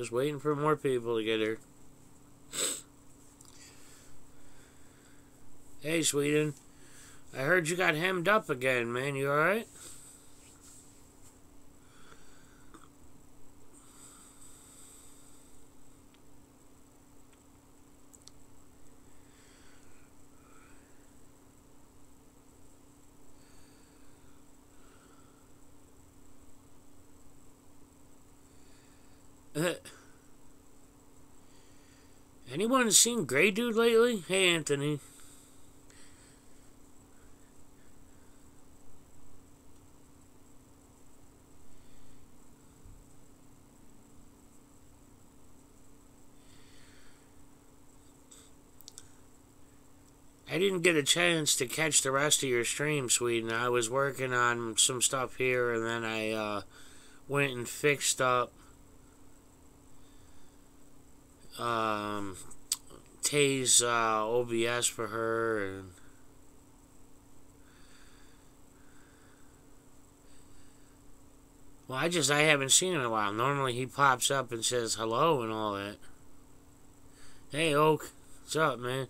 Just waiting for more people to get here. Hey, Sweden. I heard you got hemmed up again, man. You alright? Anyone seen Grey Dude lately? Hey, Anthony. I didn't get a chance to catch the rest of your stream, Sweden. I was working on some stuff here, and then I went and fixed up Tay's OBS for her, and well, I haven't seen him in a while. Normally he pops up and says hello and all that. Hey, Oak. What's up, man?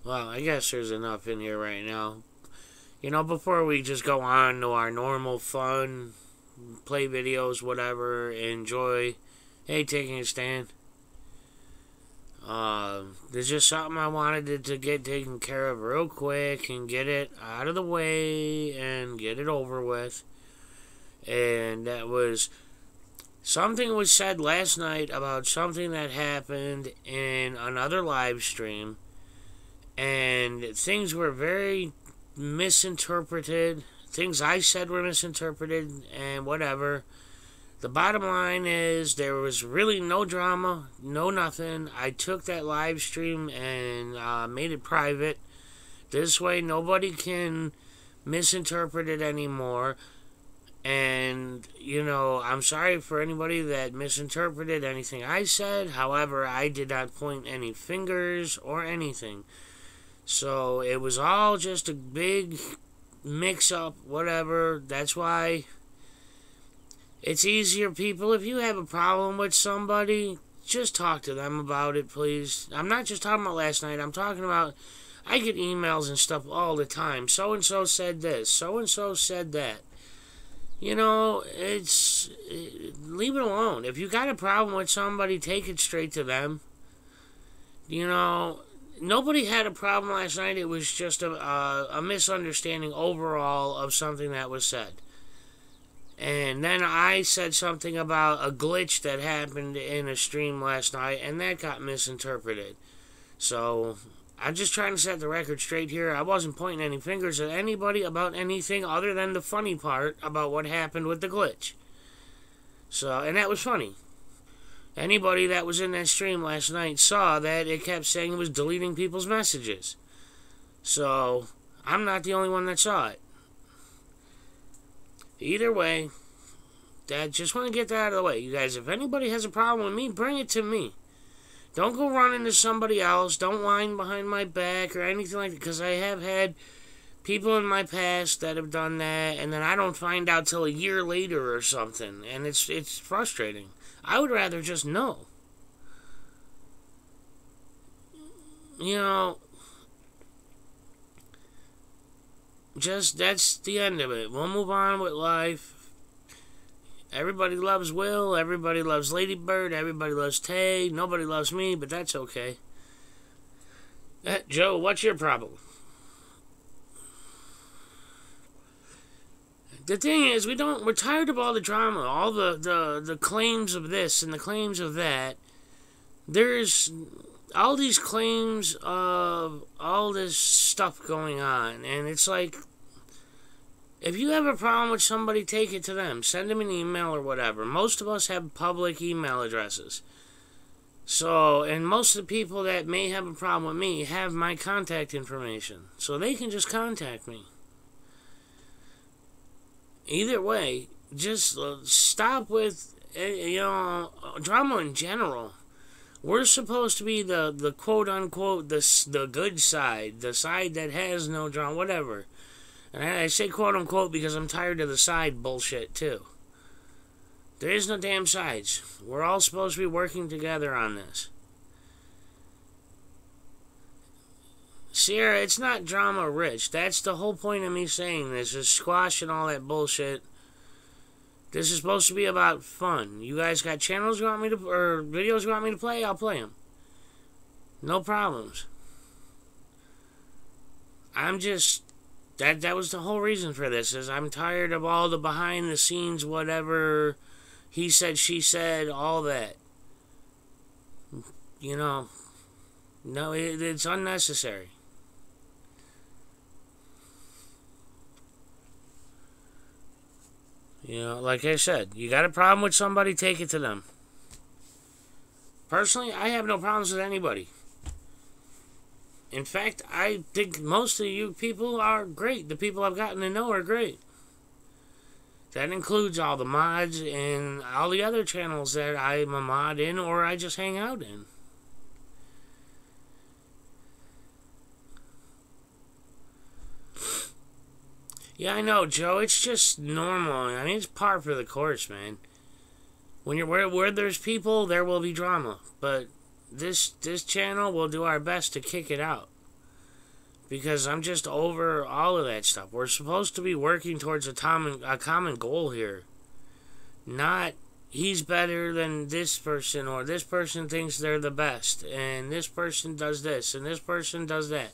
Well, I guess there's enough in here right now. You know, before we just go on to our normal fun, play videos, whatever, enjoy. Hey, taking a stand. There's just something I wanted to get taken care of real quick and get it out of the way and get it over with. And that was... something was said last night about something that happened in another live stream. And things were very misinterpreted. Things I said were misinterpreted and whatever. The bottom line is there was really no drama, no nothing. I took that live stream and made it private. This way nobody can misinterpret it anymore. And, you know, I'm sorry for anybody that misinterpreted anything I said. However, I did not point any fingers or anything. So it was all just a big mix-up, whatever. That's why it's easier, people. If you have a problem with somebody, just talk to them about it, please. I'm not just talking about last night. I'm talking about, I get emails and stuff all the time. So-and-so said this. So-and-so said that. You know, leave it alone. If you got a problem with somebody, take it straight to them. You know... nobody had a problem last night. It was just a misunderstanding overall of something that was said. And then I said something about a glitch that happened in a stream last night, and that got misinterpreted. So, I'm just trying to set the record straight here. I wasn't pointing any fingers at anybody about anything other than the funny part about what happened with the glitch. So, and that was funny. Anybody that was in that stream last night saw that it kept saying it was deleting people's messages. So, I'm not the only one that saw it. Either way, just want to get that out of the way. You guys, if anybody has a problem with me, bring it to me. Don't go running to somebody else. Don't whine behind my back or anything like that. Because I have had people in my past that have done that, and then I don't find out till a year later or something. And it's frustrating. I would rather just know. You know, that's the end of it. We'll move on with life. Everybody loves Will. Everybody loves Lady Bird. Everybody loves Tay. Nobody loves me, but that's okay. Joe, what's your problem? The thing is, we're tired of all the drama, all the claims of this and the claims of that. There's all these claims of all this stuff going on, and it's like, if you have a problem with somebody, take it to them. Send them an email or whatever. Most of us have public email addresses. So, and most of the people that may have a problem with me have my contact information. So they can just contact me. Either way, just stop with, drama in general. We're supposed to be the quote unquote the good side, the side that has no drama, whatever. And I say quote unquote because I'm tired of the side bullshit too. There is no damn sides. We're all supposed to be working together on this. Sierra, it's not drama rich. That's the whole point of me saying this, is squashing all that bullshit. This is supposed to be about fun. You guys got channels you want me to, or videos you want me to play? I'll play them. No problems. I'm just, that was the whole reason for this, is I'm tired of all the behind the scenes, whatever, he said, she said, all that. You know, no, it's unnecessary. You know, like I said, you got a problem with somebody, take it to them. Personally, I have no problems with anybody. In fact, I think most of you people are great. The people I've gotten to know are great. That includes all the mods and all the other channels that I'm a mod in or I just hang out in. Yeah, I know, Joe. It's just normal. I mean, it's par for the course, man. When you're where there's people, there will be drama. But this channel will do our best to kick it out. Because I'm just over all of that stuff. We're supposed to be working towards a common goal here. Not, he's better than this person, or this person thinks they're the best, and this person does this, and this person does that.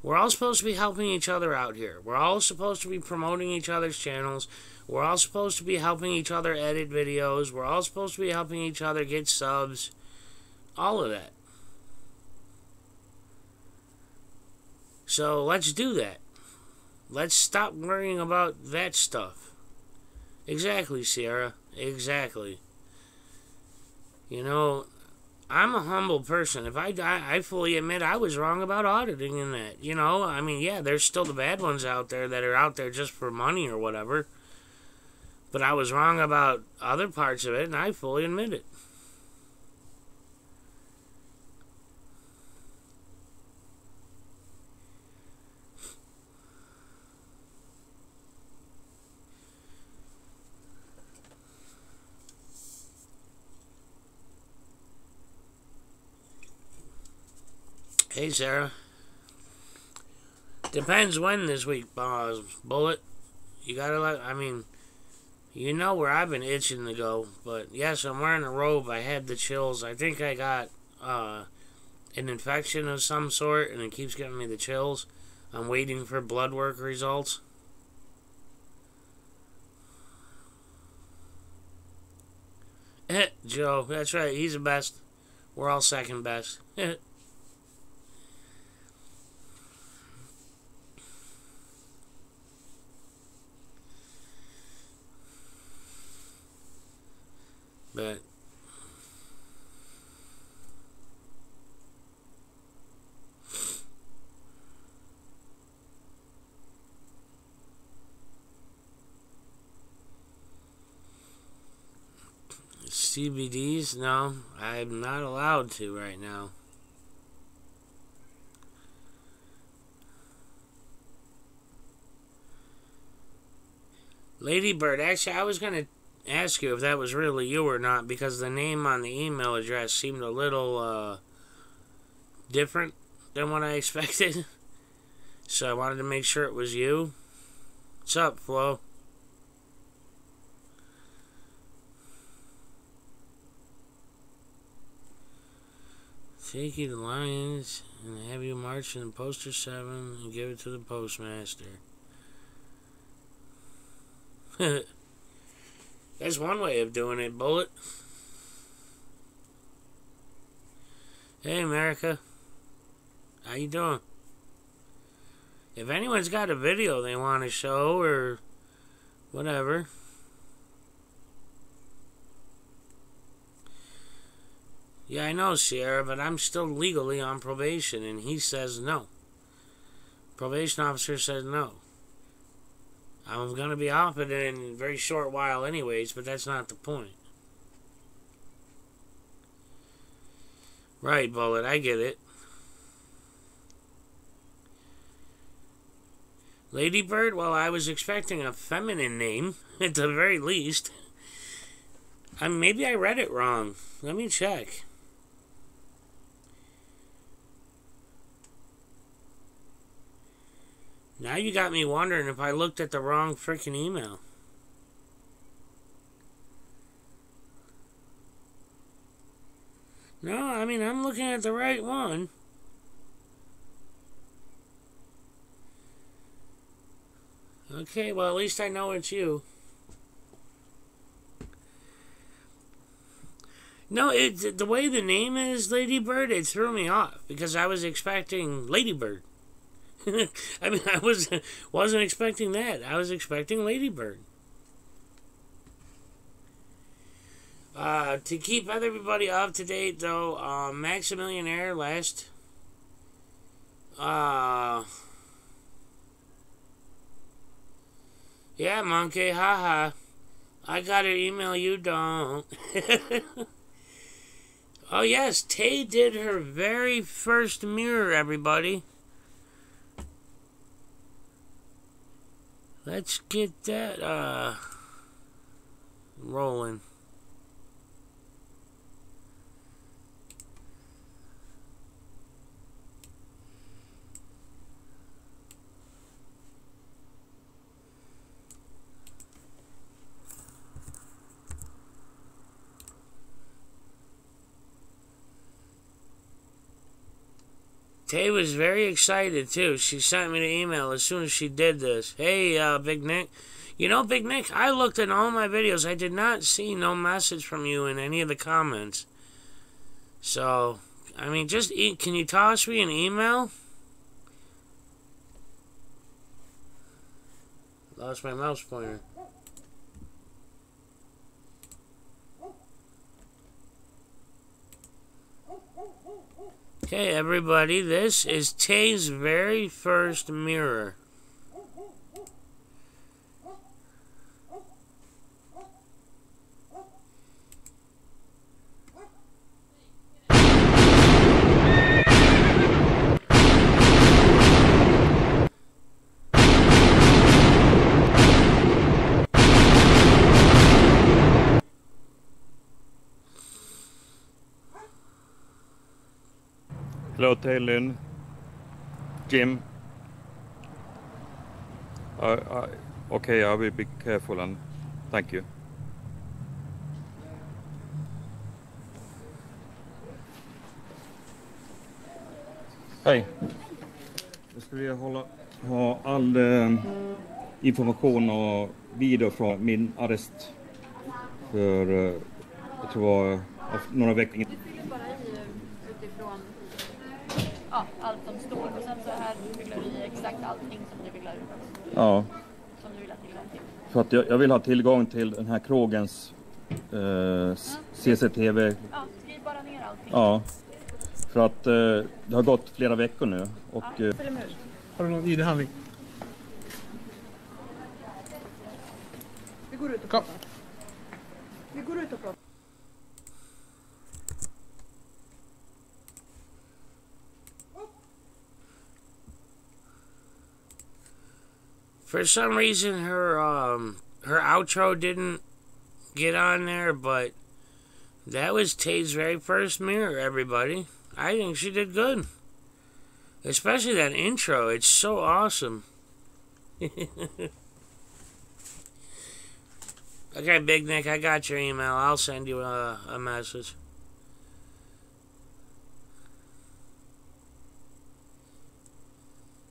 We're all supposed to be helping each other out here. We're all supposed to be promoting each other's channels. We're all supposed to be helping each other edit videos. We're all supposed to be helping each other get subs. All of that. So let's do that. Let's stop worrying about that stuff. Exactly, Sierra. Exactly. You know, I'm a humble person. If I fully admit I was wrong about auditing and that. You know, I mean, yeah, there's still the bad ones out there that are out there just for money or whatever. But I was wrong about other parts of it, and I fully admit it. Hey, Sarah. Depends when this week, Bullet. You gotta I mean, you know where I've been itching to go. But yes, I'm wearing a robe. I had the chills. I think I got an infection of some sort, and it keeps giving me the chills. I'm waiting for blood work results. Joe, that's right. He's the best. We're all second best. But CBDs, no, I'm not allowed to right now. Ladybird, actually, I was gonna ask you if that was really you or not, because the name on the email address seemed a little different than what I expected. So I wanted to make sure it was you. What's up, Flo? Take you to Lions and have you march in Poster 7 and give it to the postmaster. That's one way of doing it, Bullet. Hey, America. How you doing? If anyone's got a video they want to show or whatever. Yeah, I know, Sierra, but I'm still legally on probation, and he says no. Probation officer says no. I'm going to be off it in a very short while anyways, but that's not the point. Right, Bullet, I get it. Ladybird? Well, I was expecting a feminine name, at the very least. Maybe I read it wrong. Let me check. Now you got me wondering if I looked at the wrong freaking email. No, I mean, I'm looking at the right one. Okay, well, at least I know it's you. No, the way the name is Ladybird, it threw me off because I was expecting Ladybird. I mean, I wasn't expecting that. I was expecting Ladybird. To keep everybody up to date, though, Maximillionaire last... yeah, monkey, haha. I gotta email you, don't. Oh, yes, Tay did her very first mirror, everybody. Let's get that, rolling. Tay was very excited, too. She sent me the email as soon as she did this. Hey, Big Nick. You know, Big Nick, I looked at all my videos. I did not see no message from you in any of the comments. So, I mean, just can you toss me an email? Lost my mouse pointer. Okay, everybody, this is Tay's very first mirror. Hello, Taylor. Jim. Okay, I will be careful and thank you. Hej. Jag skulle vilja ha all information och video från min arrest för jag tror det var några veckor. Du fyller bara i utifrån allt som står och sen så här fyller du i exakt allting som du vill ha ut. Ja. Som du vill ha tillgång till. För att jag vill ha tillgång till den här krogens CCTV. Ja, skriv bara ner allting. Ja. För att det har gått flera veckor nu. Och, följ med ut. Har du någon ID-handling? Vi går ut och pratar. Vi går ut och pratar. For some reason, her outro didn't get on there, but that was Tay's very first mirror, everybody. I think she did good. Especially that intro. It's so awesome. Okay, Big Nick, I got your email. I'll send you a message.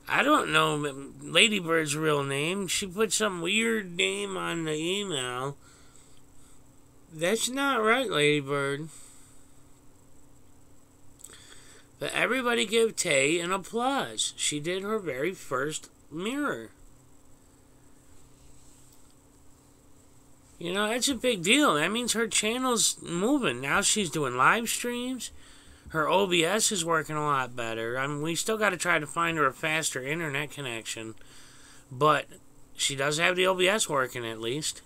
I don't know Ladybird's real name. She put some weird name on the email. That's not right, Ladybird. But everybody give Tay an applause. She did her very first mirror. You know, that's a big deal. That means her channel's moving. Now she's doing live streams. Her OBS is working a lot better. I mean, we still got to try to find her a faster internet connection. But she does have the OBS working at least.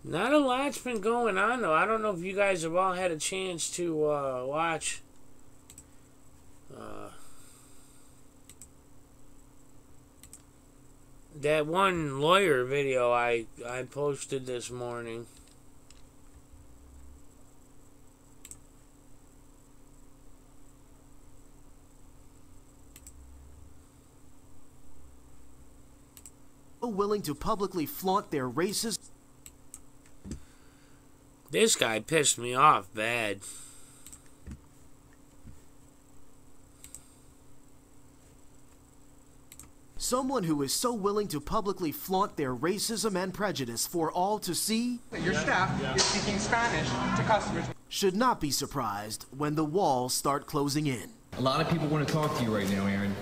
Not a lot's been going on, though. I don't know if you guys have all had a chance to watch that one lawyer video I posted this morning. Willing to publicly flaunt their races. This guy pissed me off bad. Someone who is so willing to publicly flaunt their racism and prejudice for all to see. Your staff is speaking Spanish to customers. Should not be surprised when the walls start closing in. A lot of people want to talk to you right now, Aaron.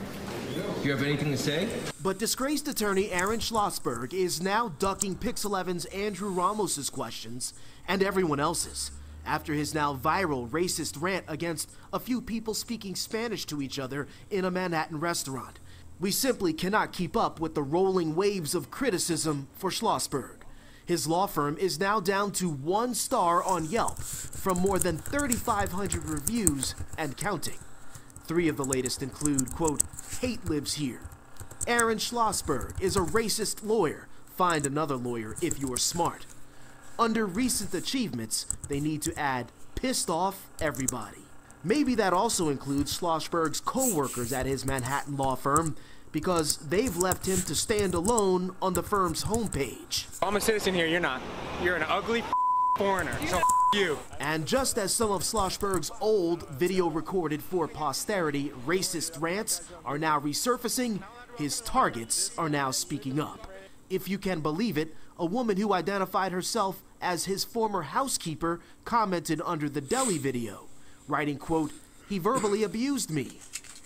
Do you have anything to say? But disgraced attorney Aaron Schlossberg is now ducking Pix11's Andrew Ramos's questions and everyone else's after his now viral racist rant against a few people speaking Spanish to each other in a Manhattan restaurant. We simply cannot keep up with the rolling waves of criticism for Schlossberg. His law firm is now down to 1 star on Yelp from more than 3,500 reviews and counting. 3 of the latest include, quote, "Hate lives here." Aaron Schlossberg is a racist lawyer. Find another lawyer if you are smart. Under recent achievements, they need to add pissed off everybody. Maybe that also includes Schlossberg's co-workers at his Manhattan law firm, because they've left him to stand alone on the firm's homepage. I'm a citizen here, you're not. You're an ugly foreigner, so you. And just as some of Schlossberg's old video recorded for posterity racist rants are now resurfacing, his targets are now speaking up. If you can believe it, a woman who identified herself as his former housekeeper commented under the deli video, writing, quote, "He verbally abused me,"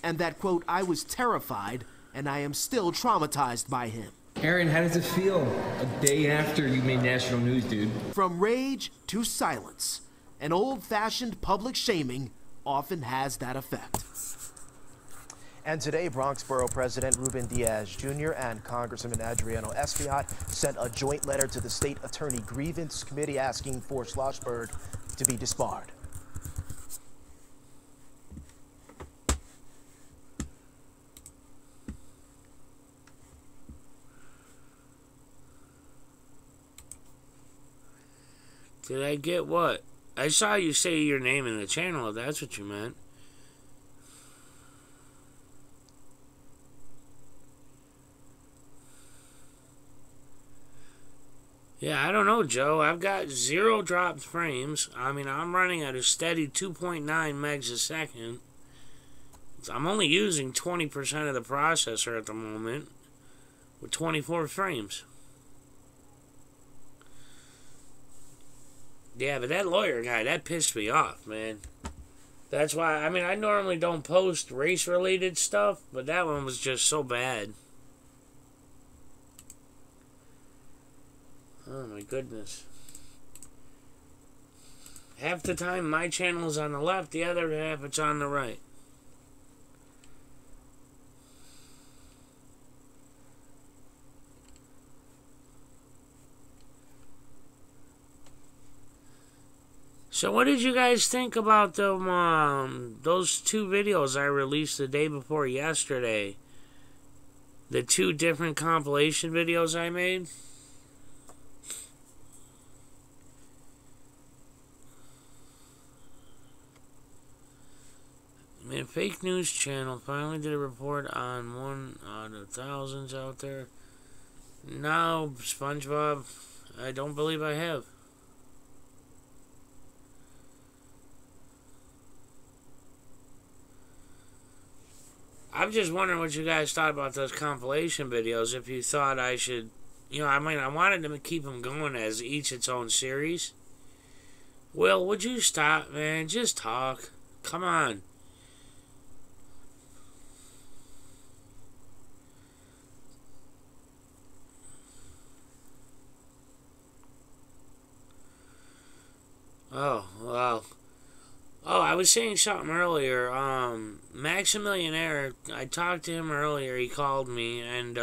and that, quote, "I was terrified and I am still traumatized by him." Aaron, how does it feel a day after you made national news, dude? From rage to silence, an old-fashioned public shaming often has that effect. And today, Bronx Borough President Ruben Diaz Jr. and Congressman Adriano Espaillat sent a joint letter to the State Attorney Grievance Committee asking for Schlossberg to be disbarred. Did I get what? I saw you say your name in the channel, if that's what you meant. Yeah, I don't know, Joe. I've got 0 dropped frames. I mean, I'm running at a steady 2.9 megs a second. I'm only using 20% of the processor at the moment with 24 frames. Yeah, but that lawyer guy, that pissed me off, man. That's why, I mean, I normally don't post race-related stuff, but that one was just so bad. Oh my goodness. Half the time my channel is on the left, the other half it's on the right. So what did you guys think about those 2 videos I released the day before yesterday? The 2 different compilation videos I made? I mean, a fake news channel finally did a report on 1 out of thousands out there. No, SpongeBob, I don't believe I have. I'm just wondering what you guys thought about those compilation videos. If you thought I should, you know, I mean, I wanted to keep them going as each its own series. Will, would you stop, man? Just talk. Come on. Oh, well. Oh, I was saying something earlier. Maximillionaire, I talked to him earlier. He called me, and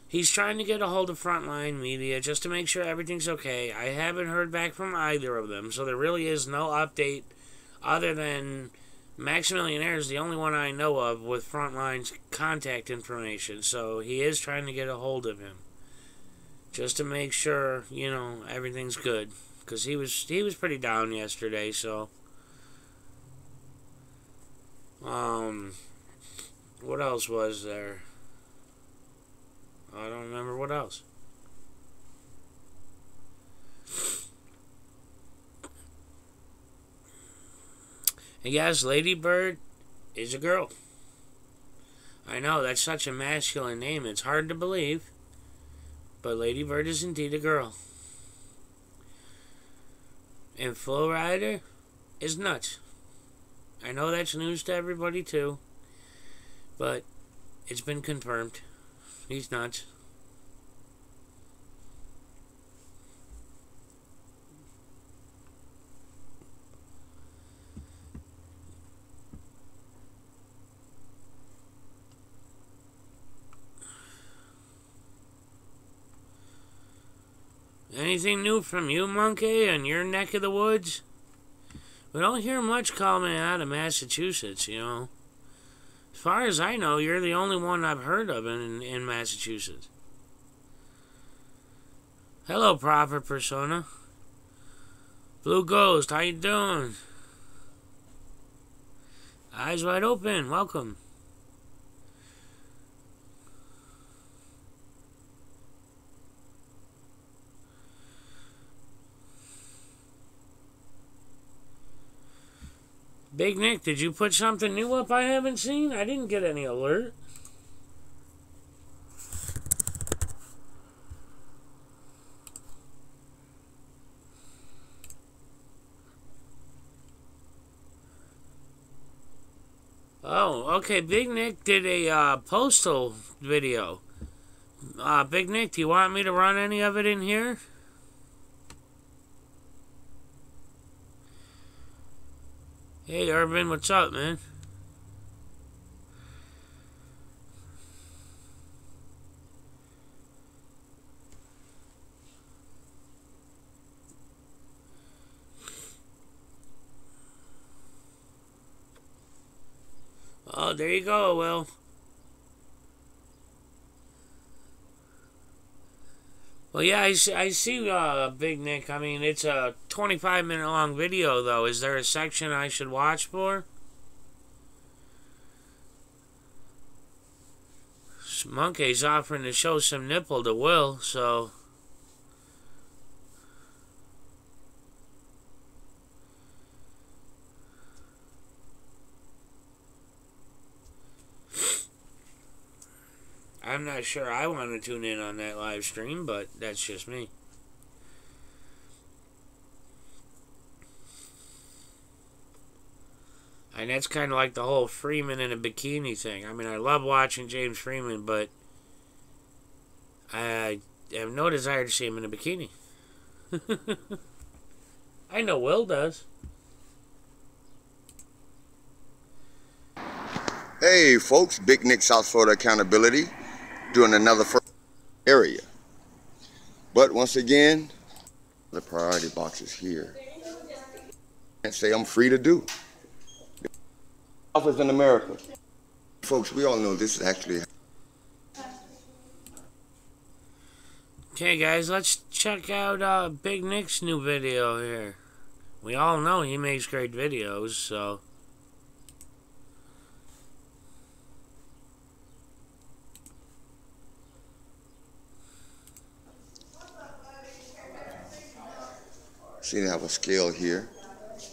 he's trying to get a hold of Frontline Media just to make sure everything's okay. I haven't heard back from either of them, so there really is no update other than Maximillionaire is the only one I know of with Frontline's contact information. So he is trying to get a hold of him just to make sure, you know, everything's good. Because he was pretty down yesterday, so... What else was there? I don't remember what else. And yes, Lady Bird is a girl. I know, that's such a masculine name. It's hard to believe. But Lady Bird is indeed a girl. And Flow Rider is nuts. I know that's news to everybody too. But it's been confirmed. He's nuts. Anything new from you, Monkey, in your neck of the woods? We don't hear much coming out of Massachusetts, you know. As far as I know, you're the only one I've heard of in Massachusetts. Hello, Proper Persona. Blue Ghost, how you doing? Eyes wide open, welcome. Big Nick, did you put something new up I haven't seen? I didn't get any alert. Oh, okay. Big Nick did a postal video. Big Nick, do you want me to run any of it in here? Hey, Urban, what's up, man? Oh, there you go, Will. Well, yeah, I see, Big Nick. I mean, it's a 25-minute long video, though. Is there a section I should watch for? Monkey's offering to show some nipple to Will, so... I'm not sure I want to tune in on that live stream, but that's just me. And that's kind of like the whole Freeman in a bikini thing. I mean, I love watching James Freeman, but I have no desire to see him in a bikini. I know Will does. Hey folks, Big Nick, South Florida Accountability, doing another first area. But once again, the priority box is here. Can't say I'm free to do. Office in America. Folks, we all know this is actually... Okay guys, let's check out Big Nick's new video here. We all know he makes great videos, so... See, they have a scale here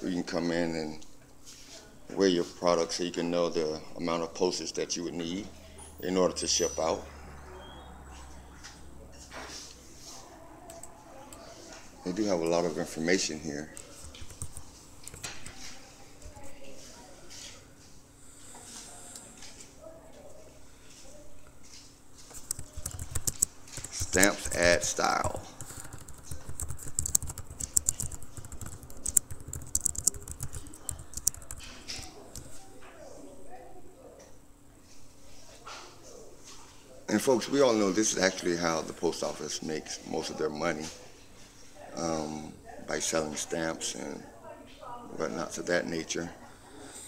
where you can come in and weigh your product so you can know the amount of postage that you would need in order to ship out. They do have a lot of information here. Stamps add style. And folks, we all know this is actually how the post office makes most of their money, by selling stamps and whatnots of that nature.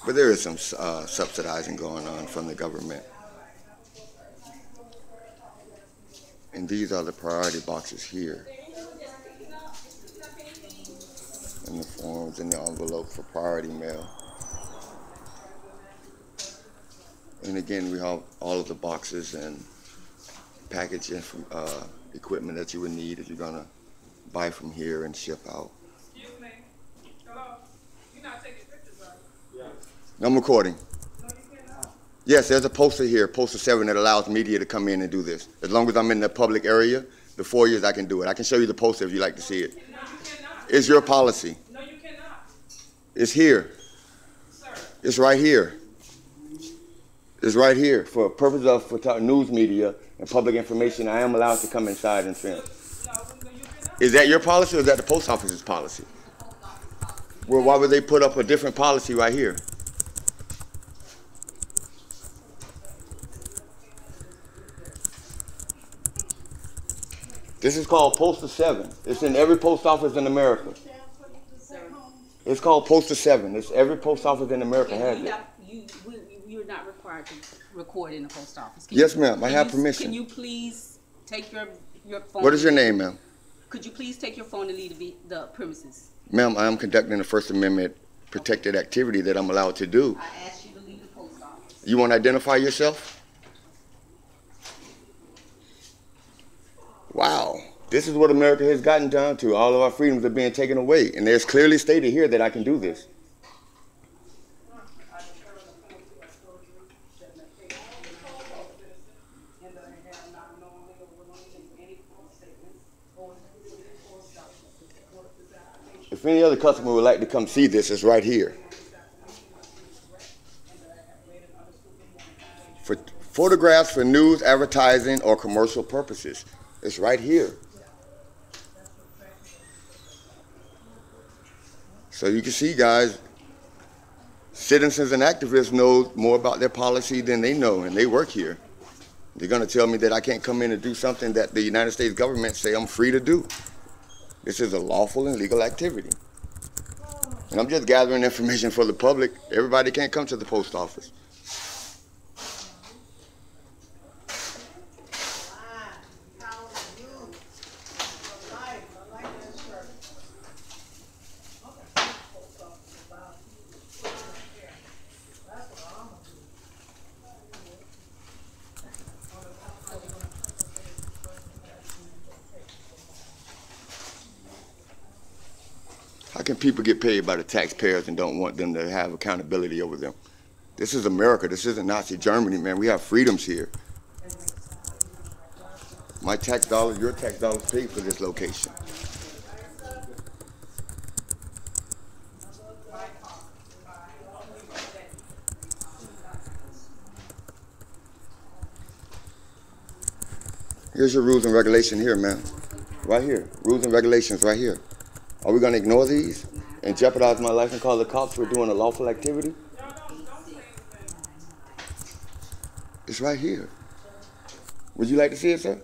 But there is some subsidizing going on from the government. And these are the priority boxes here. And the forms and the envelope for priority mail. And again, we have all of the boxes and packaging from equipment that you would need if you're gonna buy from here and ship out. Excuse me. Hello. You're not taking pictures, right? Yeah. I'm recording. No, you cannot. Yes, there's a poster here, poster 7, that allows media to come in and do this. As long as I'm in the public area, the 4 years I can do it. I can show you the poster if you'd like to see it. No, you cannot. It's your policy. No, you cannot. It's here. Sir. It's right here. It's right here. For purposes of news media and public information, I am allowed to come inside and film. No, you cannot. Is that your policy or is that the post office's policy? Well, why would they put up a different policy right here? This is called Poster 7. It's in every post office in America. It's called Poster 7. It's every post office in America has it. You're not required to record in the post office. Yes, ma'am. I have permission. Can you please take your phone? What is your name, ma'am? Could you please take your phone and leave the premises? Ma'am, I am conducting a First Amendment protected activity that I'm allowed to do. I asked you to leave the post office. You want to identify yourself? Wow. This is what America has gotten down to. All of our freedoms are being taken away. And there's clearly stated here that I can do this. If any other customer would like to come see this, it's right here. For photographs for news, advertising, or commercial purposes. It's right here. So you can see, guys, citizens and activists know more about their policy than they know, and they work here. They're going to tell me that I can't come in and do something that the United States government say I'm free to do. This is a lawful and legal activity. And I'm just gathering information for the public. Everybody can't come to the post office. How can people get paid by the taxpayers and don't want them to have accountability over them? This is America. This isn't Nazi Germany, man. We have freedoms here. My tax dollars, your tax dollars pay for this location. Here's your rules and regulations here, man. Right here. Rules and regulations right here. Are we going to ignore these and jeopardize my life and call the cops for doing a lawful activity? It's right here. Would you like to see it, sir?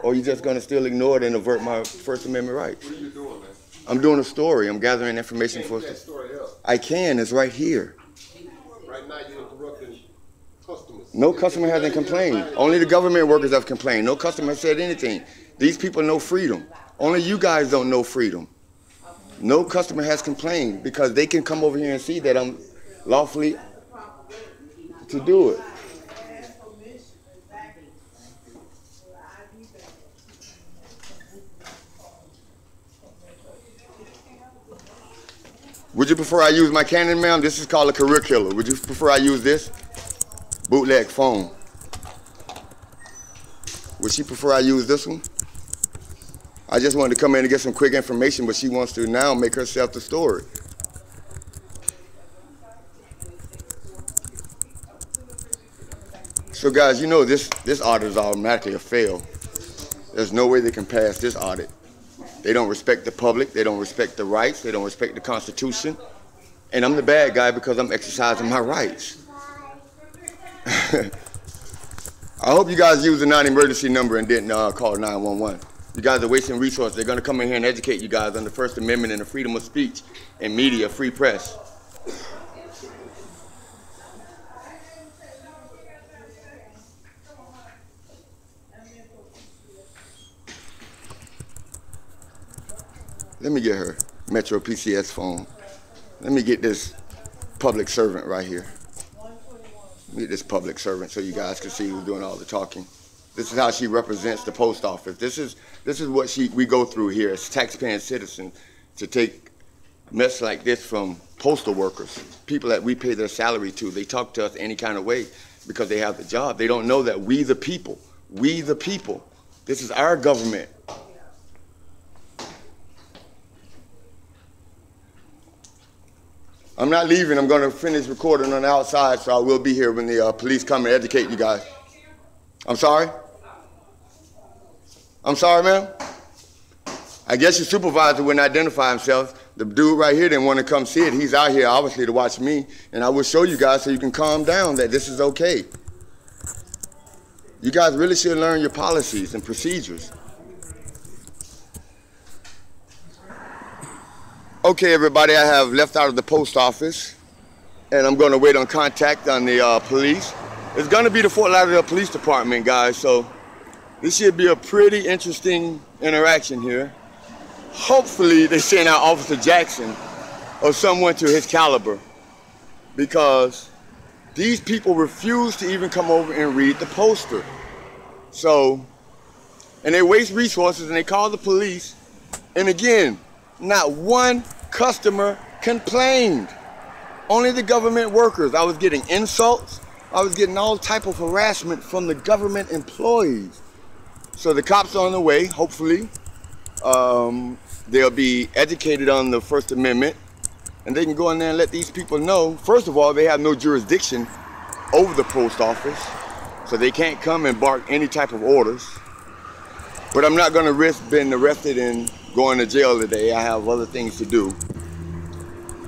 Or are you just going to still ignore it and avert my First Amendment rights? What are you doing, man? I'm doing a story. I'm gathering information for that story up. I can. It's right here. Right now you're interrupting customers. No customer hasn't complained. Only the government workers have complained. No customer has said anything. These people know freedom. Only you guys don't know freedom. No customer has complained because they can come over here and see that I'm lawfully to do it. Would you prefer I use my Canon, ma'am? This is called a career killer. Would you prefer I use this? Bootleg phone. Would she prefer I use this one? I just wanted to come in and get some quick information, but she wants to now make herself the story. So guys, you know this audit is automatically a fail. There's no way they can pass this audit. They don't respect the public. They don't respect the rights. They don't respect the Constitution. And I'm the bad guy because I'm exercising my rights. I hope you guys use the non-emergency number and didn't call 911. You guys are wasting resources. They're going to come in here and educate you guys on the First Amendment and the freedom of speech and media, free press. Let me get her Metro PCS phone. Let me get this public servant right here. Let me get this public servant so you guys can see who's doing all the talking. This is how she represents the post office. This is what we go through here as taxpaying citizens to take mess like this from postal workers, people that we pay their salary to. They talk to us any kind of way because they have the job. They don't know that we the people, this is our government. I'm not leaving. I'm going to finish recording on the outside, so I will be here when the police come and educate you guys. I'm sorry? I'm sorry, ma'am? I guess your supervisor wouldn't identify himself. The dude right here didn't want to come see it. He's out here, obviously, to watch me, and I will show you guys so you can calm down that this is okay. You guys really should learn your policies and procedures. Okay, everybody, I have left out of the post office, and I'm going to wait on contact on the police. It's going to be the Fort Lauderdale Police Department, guys, so this should be a pretty interesting interaction here. Hopefully, they send out Officer Jackson or someone to his caliber, because these people refuse to even come over and read the poster. So, and they waste resources, and they call the police, and again, not one customer complained. Only the government workers. I was getting insults. I was getting all type of harassment from the government employees. So the cops are on the way, hopefully. They'll be educated on the First Amendment, and they can go in there and let these people know, first of all, they have no jurisdiction over the post office, so they can't come and bark any type of orders. But I'm not going to risk being arrested and going to jail today. I have other things to do.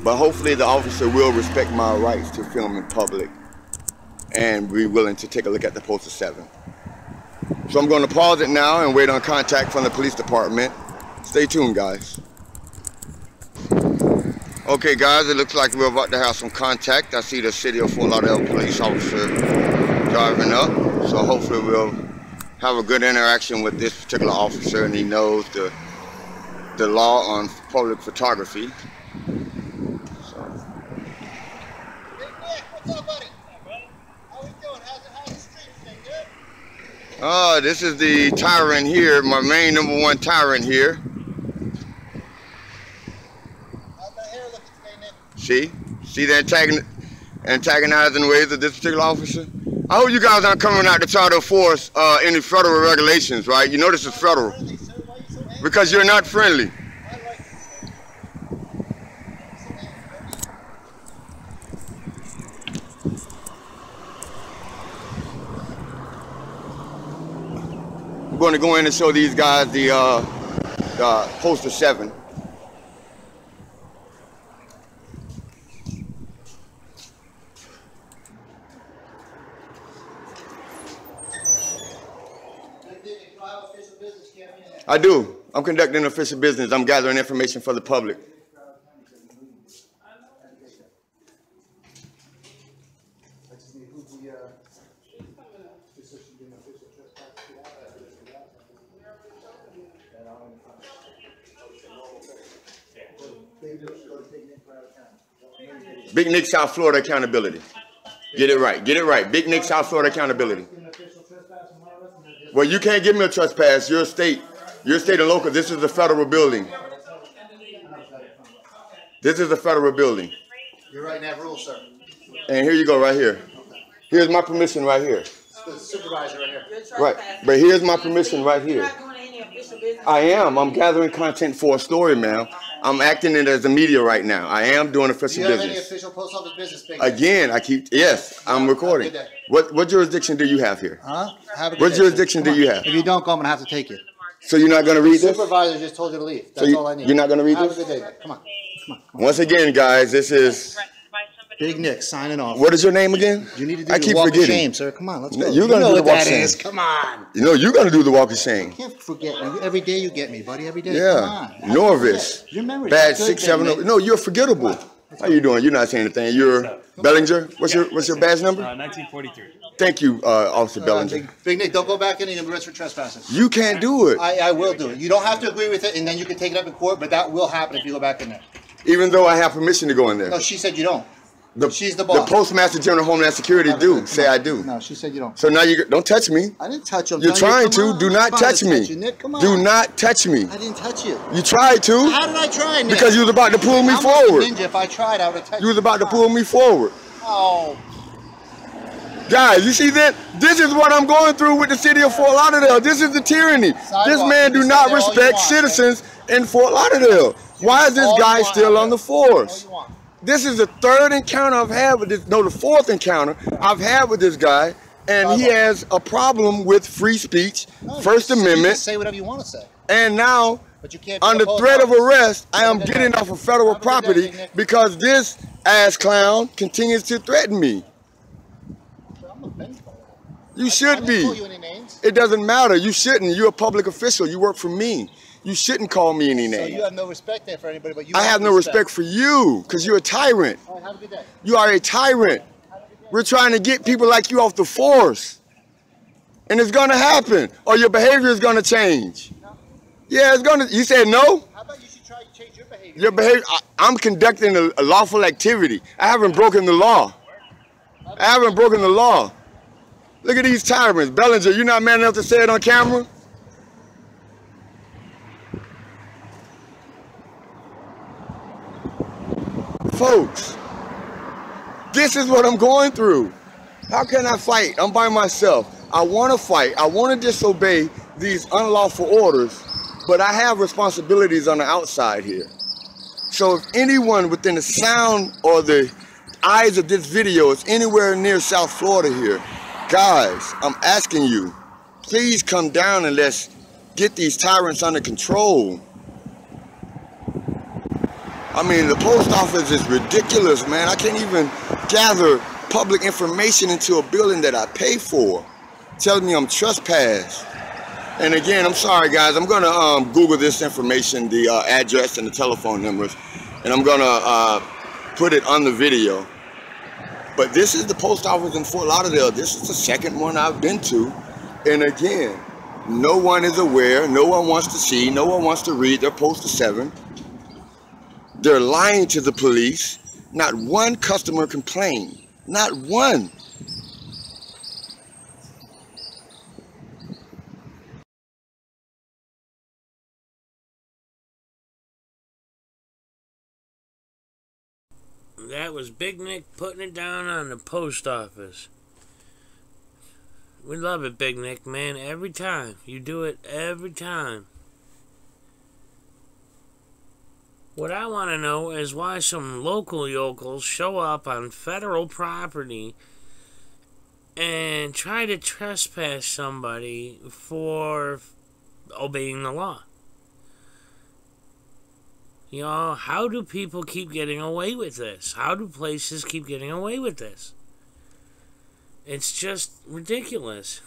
But hopefully the officer will respect my rights to film in public and be willing to take a look at the poster 7. So I'm going to pause it now and wait on contact from the police department. Stay tuned, guys. Okay, guys, it looks like we're about to have some contact. I see the City of Fort Lauderdale police officer driving up. So hopefully we'll have a good interaction with this particular officer, and he knows the law on public photography. So. Hey Nick, what's up, buddy? How we doing? How's the street today? Good? Oh, this is the tyrant here, my main #1 tyrant here. How's my hair looking today, Nick? See the antagonizing ways of this particular officer? I hope you guys aren't coming out to try to enforce any federal regulations, right? You know this is federal. Because you're not friendly. I'm going to go in and show these guys the poster 7. I do. I'm conducting official business. I'm gathering information for the public. Big Nick, South Florida accountability. Get it right. Get it right. Big Nick, South Florida accountability. Well, you can't give me a trespass. You're a state. You're state and local. This is a federal building. This is a federal building. You're writing that rule, sir. And here you go, right here. Here's my permission right here. The supervisor right here. Right, but here's my permission right here. I am. I'm gathering content for a story, ma'am. I'm acting it as a media right now. I am doing official business. Do you have any official post office business? Again, yes, I'm recording. What jurisdiction do you have here? Huh? What jurisdiction do you have? If you don't go, I'm going to have to take you. So you're not going to read this? Supervisor just told you to leave. That's all I need. You're not going to read Have this? a good day. Come on. Once again, guys, this is... Big Nick signing off. What is your name again? You need to do I your keep walk forgetting. of shame, sir. Come on, let's go. You're going to do the walk of shame. Come on. You know, you're going to do the walk of shame. I can't forget you. Every day you get me, buddy. Every day. Yeah. Come on. Norvis. Your memory. Bad 670. No, you're forgettable. How you doing? You're not saying anything. You're Bellinger. What's your badge number? 1943. Thank you, Officer Bellinger. Big Nick, don't go back in and you'll be arrested for trespassing. You can't do it. I will do it. You don't have to agree with it, and then you can take it up in court, but that will happen if you go back in there. Even though I have permission to go in there. No, she said you don't. She's the boss. The Postmaster General of Homeland Security say I do. No, she said you don't. So now you don't touch me. I didn't touch him. You're trying to. Do not touch me. Come on. Do not touch me. I didn't touch you. You tried to. How did I try, Nick? Because you was about to pull me I'm forward. a ninja. If I tried, I would have touched you. You was about to pull me forward. Oh. Guys, you see that? This is what I'm going through with the city of Fort Lauderdale. This is the tyranny. This man do not respect citizens in Fort Lauderdale. Why is this guy still on the force? This is the third encounter I've had with this, no, the fourth encounter I've had with this guy, and he has a problem with free speech, First Amendment. You can say whatever you want to say. And now, but you can't under threat of arrest, I am getting off of federal property because this ass clown continues to threaten me. You should be. It doesn't matter. You shouldn't. You're a public official. You work for me. You shouldn't call me any name. So you have no respect there for anybody, but you I have no respect for you because you're a tyrant. All right, have a good day. You are a tyrant. We're trying to get people like you off the force. And it's going to happen, or your behavior is going to change. Yeah, it's going to. You said no? How about you should try to change your behavior? Your behavior. I'm conducting a lawful activity. I haven't broken the law. I haven't broken the law. Look at these tyrants. Bellinger, you're not man enough to say it on camera? Folks, this is what I'm going through. How can I fight? I'm by myself. I want to fight. I want to disobey these unlawful orders, but I have responsibilities on the outside here. So if anyone within the sound or the eyes of this video is anywhere near South Florida here, guys, I'm asking you, please come down and let's get these tyrants under control. I mean, the post office is ridiculous, man. I can't even gather public information into a building that I pay for. Telling me I'm trespassed. And again, I'm sorry, guys. I'm going to Google this information, the address and the telephone numbers, and I'm going to put it on the video. But this is the post office in Fort Lauderdale. This is the second one I've been to. And again, no one is aware. No one wants to see. No one wants to read. They're post to 7. They're lying to the police. Not one customer complained. Not one. That was Big Nick putting it down on the post office. We love it, Big Nick, man. Every time. You do it every time. What I want to know is why some local yokels show up on federal property and try to trespass somebody for obeying the law. You know, how do people keep getting away with this? How do places keep getting away with this? It's just ridiculous.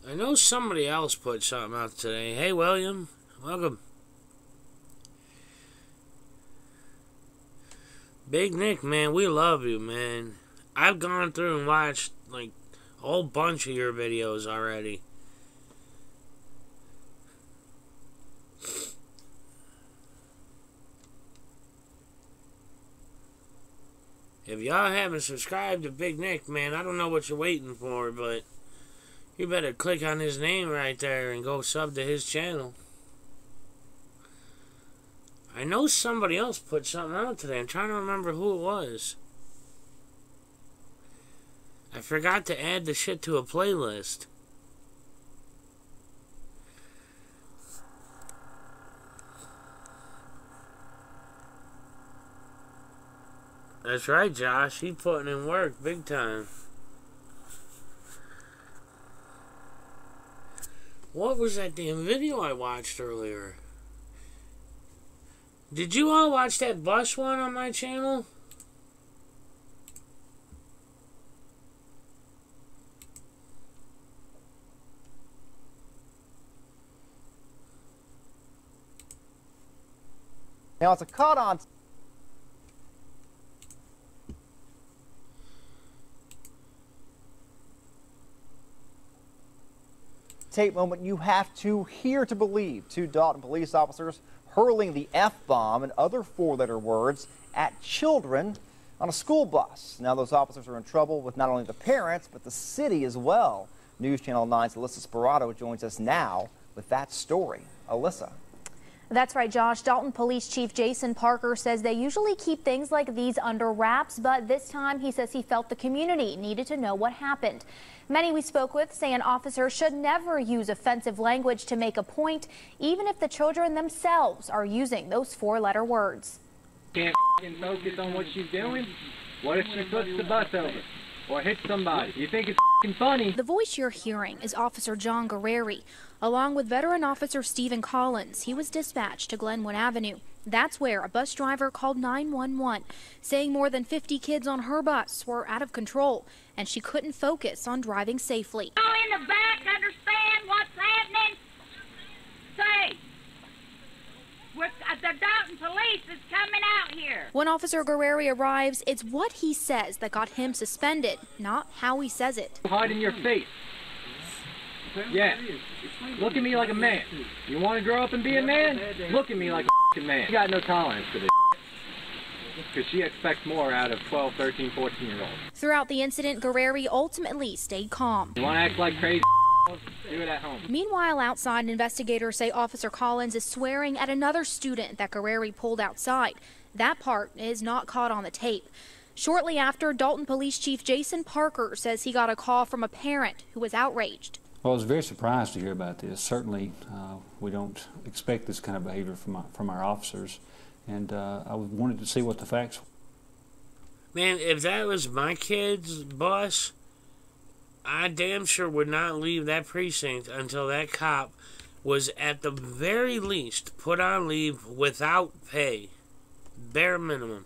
I know somebody else put something out today. Hey, William. Welcome. Big Nick, man, we love you, man. I've gone through and watched, like, a whole bunch of your videos already. If y'all haven't subscribed to Big Nick, man, I don't know what you're waiting for, but you better click on his name right there and go sub to his channel. I I know somebody else put something out today. I'm trying to remember who it was. I forgot to add the shit to a playlist. That's right, Josh. He's putting in work big time. What was that damn video I watched earlier? Did you all watch that bus one on my channel? Now it's a caught on tape moment you have to hear to believe. Two Dalton police officers hurling the F-bomb and other four-letter words at children on a school bus. Now those officers are in trouble with not only the parents, but the city as well. News Channel 9's Alyssa Sperato joins us now with that story. Alyssa. That's right, Josh. Dalton Police Chief Jason Parker says they usually keep things like these under wraps, but this time he says he felt the community needed to know what happened. Many we spoke with say an officer should never use offensive language to make a point, even if the children themselves are using those four-letter words. Can't focus on what she's doing? What if she flips the bus over or hits somebody? You think it's funny? The voice you're hearing is Officer John Guerreri. Along with veteran officer Stephen Collins, he was dispatched to Glenwood Avenue. That's where a bus driver called 911, saying more than 50 kids on her bus were out of control, and she couldn't focus on driving safely. Go in the back, understand what's happening? Say, the Dalton police is coming out here. When Officer Guerreri arrives, it's what he says that got him suspended, not how he says it. Hide in your face. Yeah. Look at me like a man. You want to grow up and be a man? Look at me like a man. She got no tolerance for this because she expects more out of 12, 13, 14-year-olds. Throughout the incident, Guerreri ultimately stayed calm. You want to act like crazy? Do it at home. Meanwhile, outside, investigators say Officer Collins is swearing at another student that Guerreri pulled outside. That part is not caught on the tape. Shortly after, Dalton Police Chief Jason Parker says he got a call from a parent who was outraged. Well, I was very surprised to hear about this. Certainly, we don't expect this kind of behavior from our officers, and I wanted to see what the facts were. Man, if that was my kid's bus, I damn sure would not leave that precinct until that cop was at the very least put on leave without pay. Bare minimum.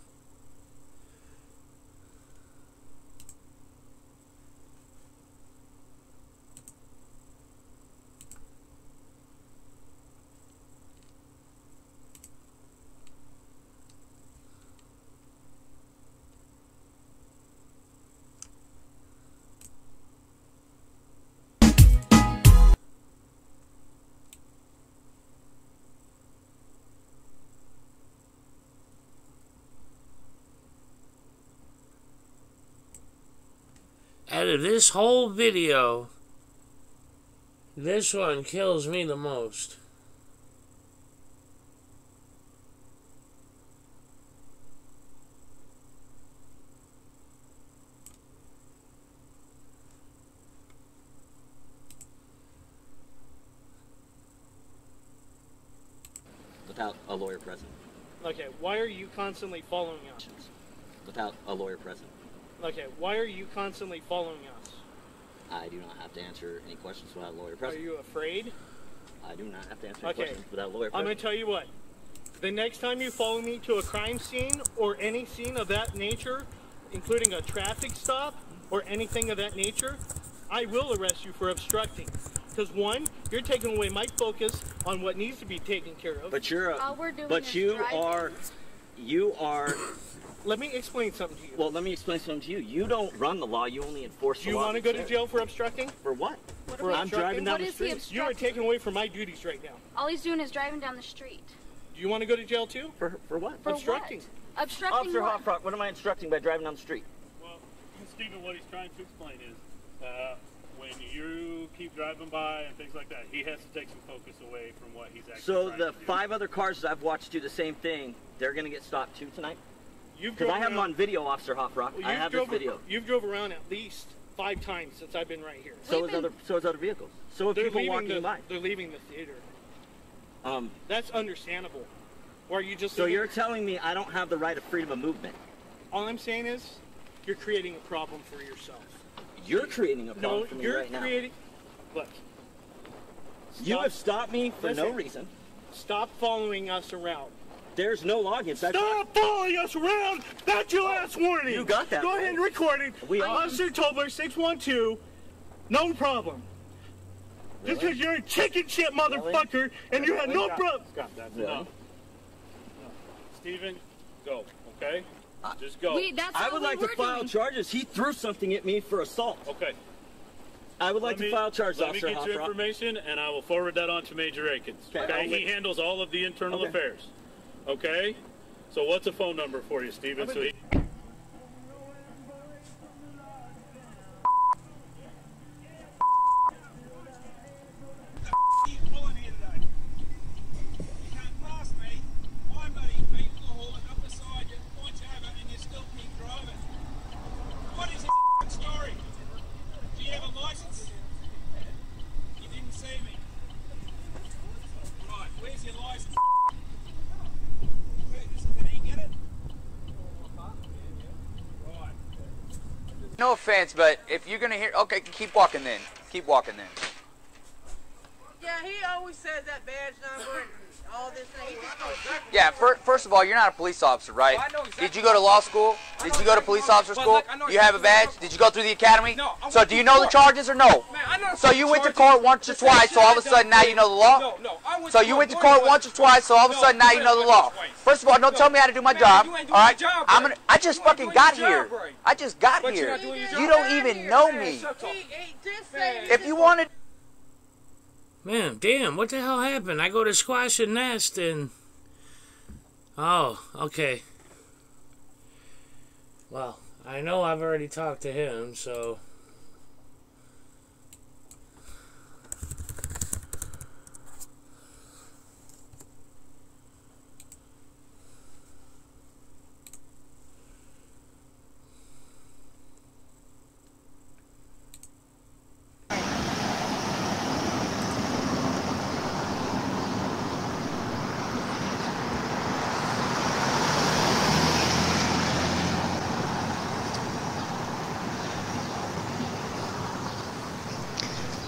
Out of this whole video, this one kills me the most. Without a lawyer present. Okay, why are you constantly following us? Without a lawyer present. Okay, why are you constantly following us? I do not have to answer any questions without a lawyer present. Are you afraid? I do not have to answer any questions without a lawyer present. I'm going to tell you what. The next time you follow me to a crime scene or any scene of that nature, including a traffic stop or anything of that nature, I will arrest you for obstructing. Because one, you're taking away my focus on what needs to be taken care of. But you're a, All we're doing but is you are. Let me explain something to you. Well, let me explain something to you. You don't run the law. You only enforce the law. Do you want to go to jail for obstructing? For what? For I'm driving down the street. You are taking away from my duties right now. All he's doing is driving down the street. Do you want to go to jail too? For what? For obstructing. What? Obstructing Officer what? Hofrock, what am I obstructing by driving down the street? Well, Stephen, what he's trying to explain is when you keep driving by and things like that, he has to take some focus away from what he's actually So trying the to do. 5 other cars that I've watched do the same thing, they're going to get stopped too tonight? You've Because I have them around- on video, Officer Hoffrock. Well, I have this video. You've drove around at least 5 times since I've been right here. So is other vehicles. So if They're people leaving walking by. They're leaving the theater. That's understandable. Or are you just? So you're telling me I don't have the right of freedom of movement? All I'm saying is, you're creating a problem for yourself. You're creating a problem No, for me you're right now. creating. Look. You have stopped me for no Listen. reason. Stop following us around. There's no logins. Stop following us around! That's your last warning! You got that, Go right? ahead and record it. We are. Officer Tobler 612, no problem. Just because you're a chicken shit motherfucker and you have no problem. Scott, that's enough. Steven, go, okay? Just go. I would like to file charges. He threw something at me for assault. Okay. I would like to file charges, Let me Officer get your Hoffrock. information, and I will forward that on to Major Akins. Okay. He handles all of the internal affairs. Okay? So what's a phone number for you, Steven? So he... What is the story? Do you have a license? You didn't see me. Right, where's your license? Can he get it? Right. No offense, but if you're gonna hear, okay, keep walking then. Keep walking then. Yeah, he always says that badge number and all this thing. He just goes back. Yeah, first of all, you're not a police officer, right? Oh, I know exactly. Did you go to law school? Did you go to police officer But school? look, I know You have a exactly badge? Did you go through the academy? No, I So went do you through know the court. charges or no? Man, I know So you went to charges. court once or The same twice, shit so all of I a sudden done now you know the law? No, I went So to you court went to more court than once or twice, so all of a sudden now you know the law. First of all, don't tell me how to do my job. you ain't doing All right? your job I'm right. gonna. I just You ain't fucking doing got your here. job right. I just got But you're here. not doing your You job don't right. even know Man, me. shut up. If you wanted. Man, damn, what the hell happened? I go to squash a nest and... Oh, okay. Well, I know I've already talked to him, so...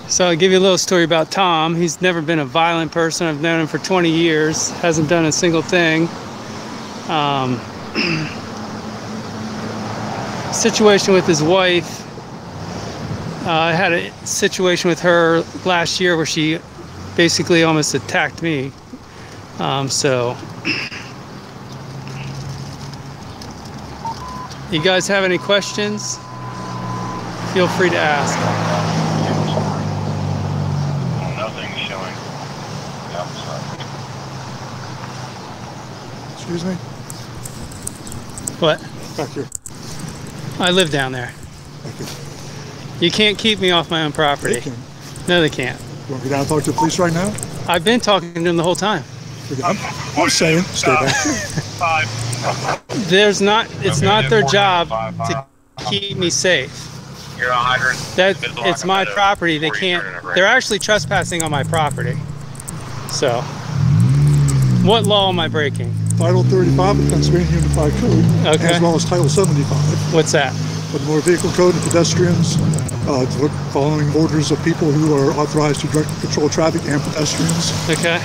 So I'll give you a little story about Tom. He's never been a violent person. I've known him for 20 years. Hasn't done a single thing. Situation with his wife. I had a situation with her last year where she basically almost attacked me. So you guys have any questions? Feel free to ask. Nothing showing outside. Excuse me? What? Back here. I live down there. You can't keep me off my own property. They can. No, they can't. You want me down to talk to the police right now? I've been talking to them the whole time. I'm saying, stay back. There's not. It's not their job to keep me safe. You're a hydrant. It's my property. They can't. They're actually trespassing on my property. So, what law am I breaking? Title 35 of the Pennsylvania Unified Code, Okay. as well as Title 75. What's that? For the Motor Vehicle Code and pedestrians, to look following orders of people who are authorized to direct and control traffic and pedestrians. Okay.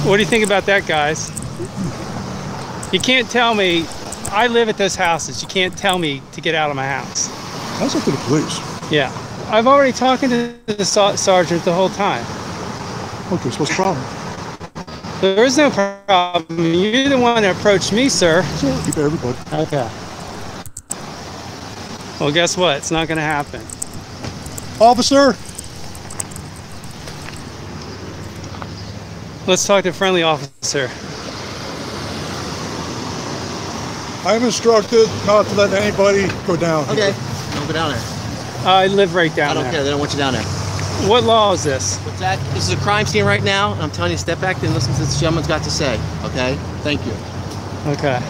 What do you think about that, guys? You can't tell me. I live at those houses. You can't tell me to get out of my house. That's up to the police. Yeah. I've already talked to the sergeant the whole time. Okay, so what's the problem? There is no problem. You're the one that approached me, sir. Sure, keep everybody. Okay. Well, guess what? It's not going to happen. Officer! Let's talk to a friendly officer. I'm instructed not to let anybody go down. Okay, Here. don't go down there. I live right down there. I don't care. They don't want you down there. What law is this? What's that? This is a crime scene right now, and I'm telling you, step back and listen to what this gentleman's got to say. Okay? Thank you. Okay.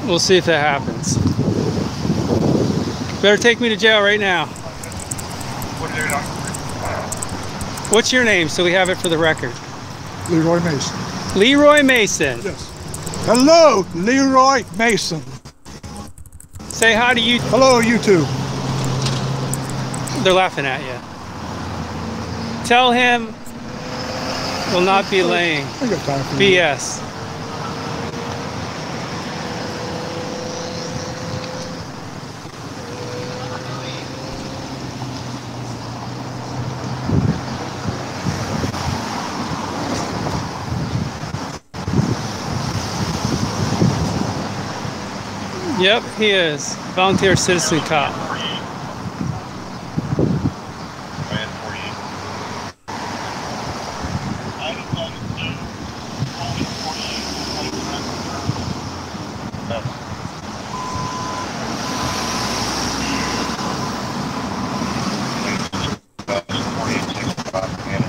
We'll see if that happens. Better take me to jail right now. What's your name so we have it for the record? Leroy Mason. Leroy Mason. Yes. Hello, Leroy Mason. Say hi to you. Hello, YouTube. They're laughing at you. Tell him will not be laying I got time for BS. Yep, he is. Volunteer citizen cop.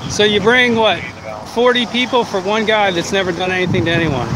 So you bring what, 40 people for one guy that's never done anything to anyone?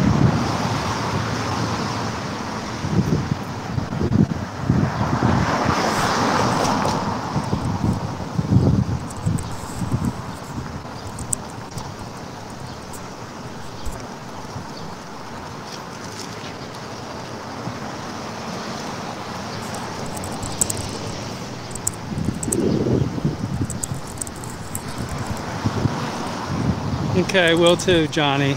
Okay, will too, Johnny.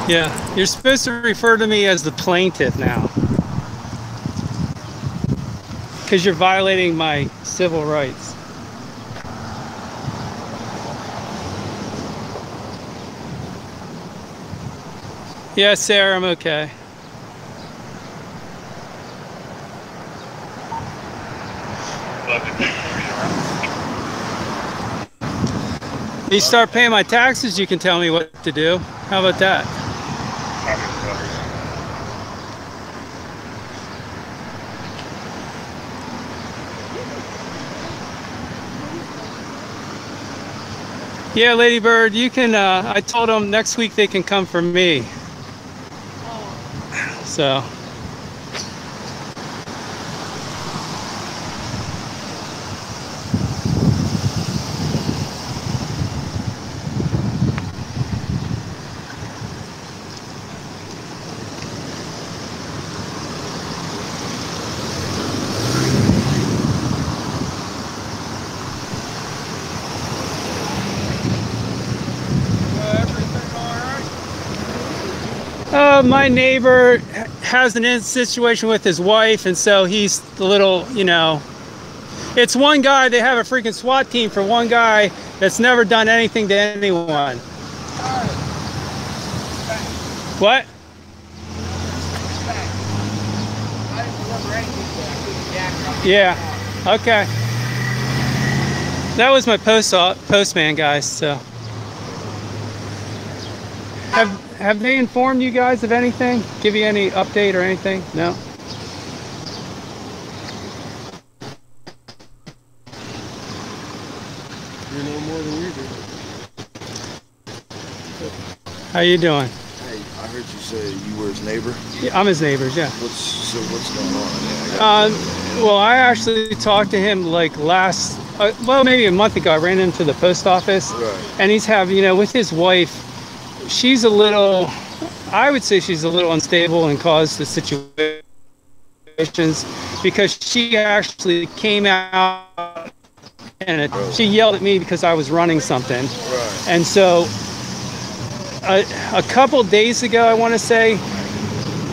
Yeah, you're supposed to refer to me as the plaintiff now. Because you're violating my civil rights. Yeah, Sarah, I'm okay. If you start paying my taxes, you can tell me what to do. How about that? Yeah, Lady Bird, you can, I told them next week they can come for me. So. My neighbor has an situation with his wife, and so he's the little, you know, it's one guy, they have a freaking SWAT team for one guy that's never done anything to anyone. What? Yeah, okay. That was my postman, guys, so. Have they informed you guys of anything? Give you any update or anything? No? You know more than you do. How you doing? Hey, I heard you say you were his neighbor. Yeah, I'm his neighbor, yeah. What's going on? Well, I actually talked to him like well, maybe a month ago. I ran into the post office, right. And he's having, you know, with his wife, she's a little, I would say she's a little unstable and caused the situations because she actually came out and she yelled at me because I was running something. Right. And so a couple days ago, I want to say,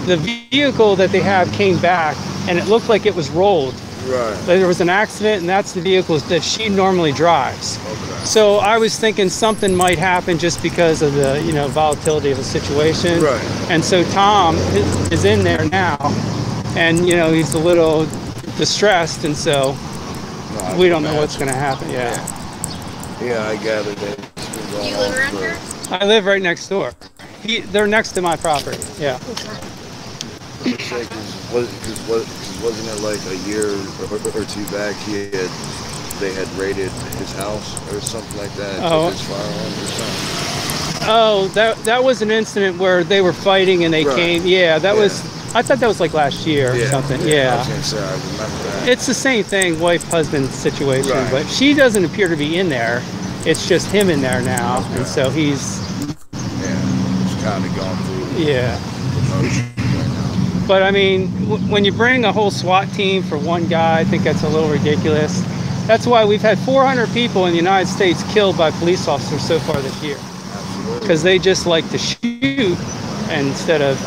the vehicle that they have came back and it looked like it was rolled. Right. There was an accident, and that's the vehicle that she normally drives. Okay. So I was thinking something might happen just because of the, you know, volatility of the situation. Right. And so Tom is in there now, and you know he's a little distressed, and so we don't know what's going to happen. Yeah. Yeah, I gathered that. You live around here? I live right next door. They're next to my property. Yeah. say, wasn't it like a year or two back they had raided his house or something like that, took his firearms or something? Oh, that was an incident where they were fighting and they came. Yeah, that was. I thought that was like last year or something. Yeah. I was gonna say, I remember that. It's the same thing, wife-husband situation, but she doesn't appear to be in there. It's just him in there now, and so he's. He's kind of going through. Yeah. The motions right now. But I mean, when you bring a whole SWAT team for one guy, I think that's a little ridiculous. That's why we've had 400 people in the United States killed by police officers so far this year. Because they just like to shoot instead of,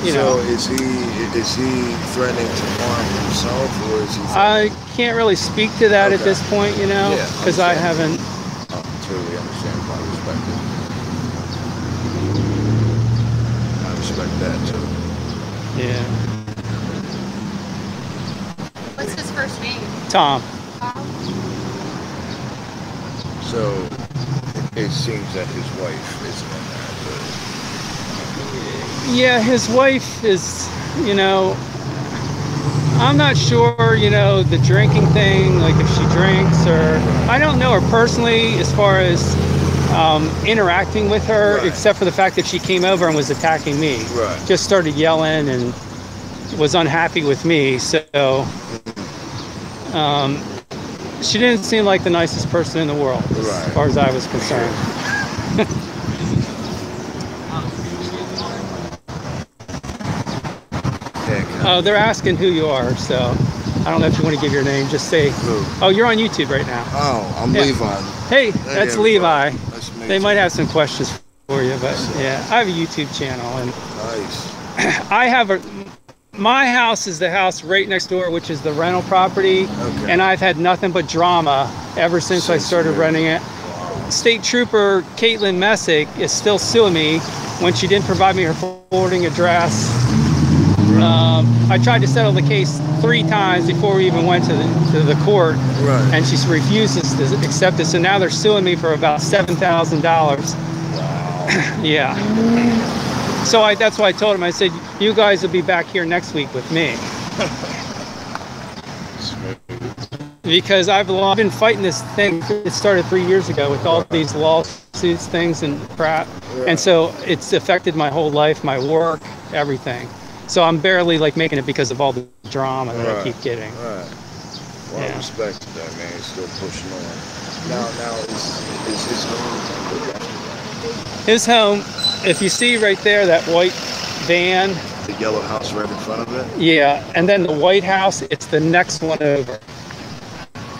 you know. So is he threatening to harm himself, or is he? I can't really speak to that at this point, you know, because I haven't. I totally understand. I respect that too. Yeah. What's his first name? Tom. So it seems that his wife isn't in that, Yeah, his wife is, you know, I'm not sure, you know, the drinking thing, like if she drinks or, I don't know her personally as far as interacting with her, except for the fact that she came over and was attacking me. Just started yelling and was unhappy with me, so she didn't seem like the nicest person in the world as far as I was concerned. Oh, they're asking who you are, so I don't know if you want to give your name. Just say, oh, you're on YouTube right now. Oh, I'm Levi. Hey, that's Levi. They might have some questions for you, but yeah, I have a YouTube channel, and I have my house is the house right next door, which is the rental property, and I've had nothing but drama ever since I started renting it. State Trooper Caitlin Messick is still suing me when she didn't provide me her forwarding address. I tried to settle the case 3 times before we even went to the court, and she refuses to accept it. So now they're suing me for about $7,000. Yeah. So that's why I told him. I said, "You guys will be back here next week with me." Because I've been fighting this thing. It started 3 years ago with all these lawsuits, things, and crap, and so it's affected my whole life, my work, everything. So I'm barely like making it because of all the drama that I keep getting. Well, I respect that, man. He's still pushing on. Now is his home? His home, if you see right there, that white van. The yellow house right in front of it? Yeah, and then the White House, it's the next one over.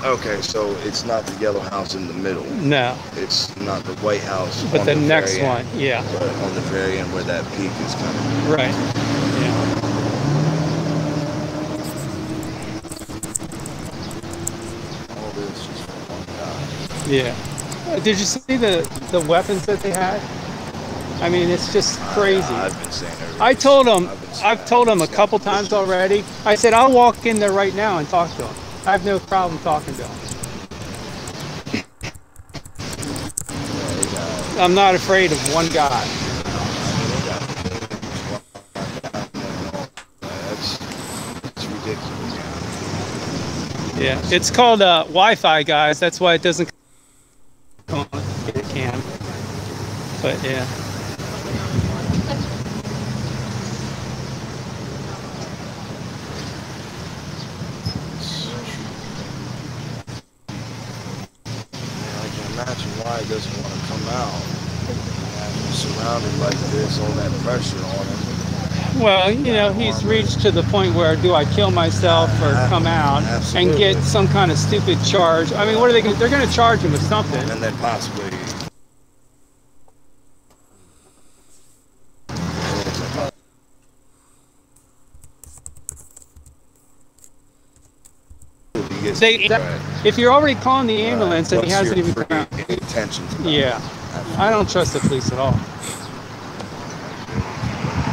Okay, so it's not the yellow house in the middle. No. It's not the White House. But the next one, yeah. But on the very end where that peak is coming. Right. Yeah. All this just for one guy. Yeah. Did you see the weapons that they had? I mean, it's just crazy. I've been saying everything. I've told them a couple times already. I said, I'll walk in there right now and talk to them. I have no problem talking to them. I'm not afraid of one guy. That's ridiculous. Yeah, it's called Wi-Fi, guys. That's why it doesn't come on. It can. But yeah. Imagine why he doesn't want to come out. And surrounded like this, all that pressure on him. Well, you know, he's reached to the point where do I kill myself or come out and get some kind of stupid charge? I mean, what are they going to? They're going to charge him with something. And then possibly. If you're already calling the ambulance and he hasn't even come out. Attention to that. Yeah, I don't trust the police at all.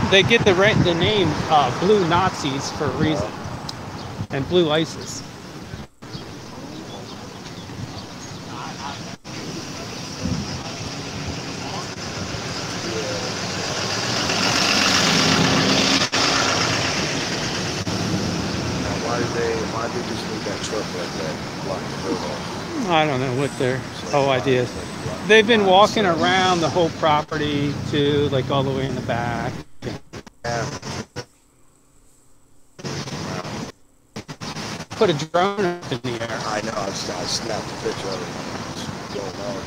They get the name Blue Nazis for a reason, and Blue ISIS. I don't know what their whole idea is. They've been walking around the whole property too, like all the way in the back. Put a drone up in the air. I know, I snapped a picture of it. It's going on.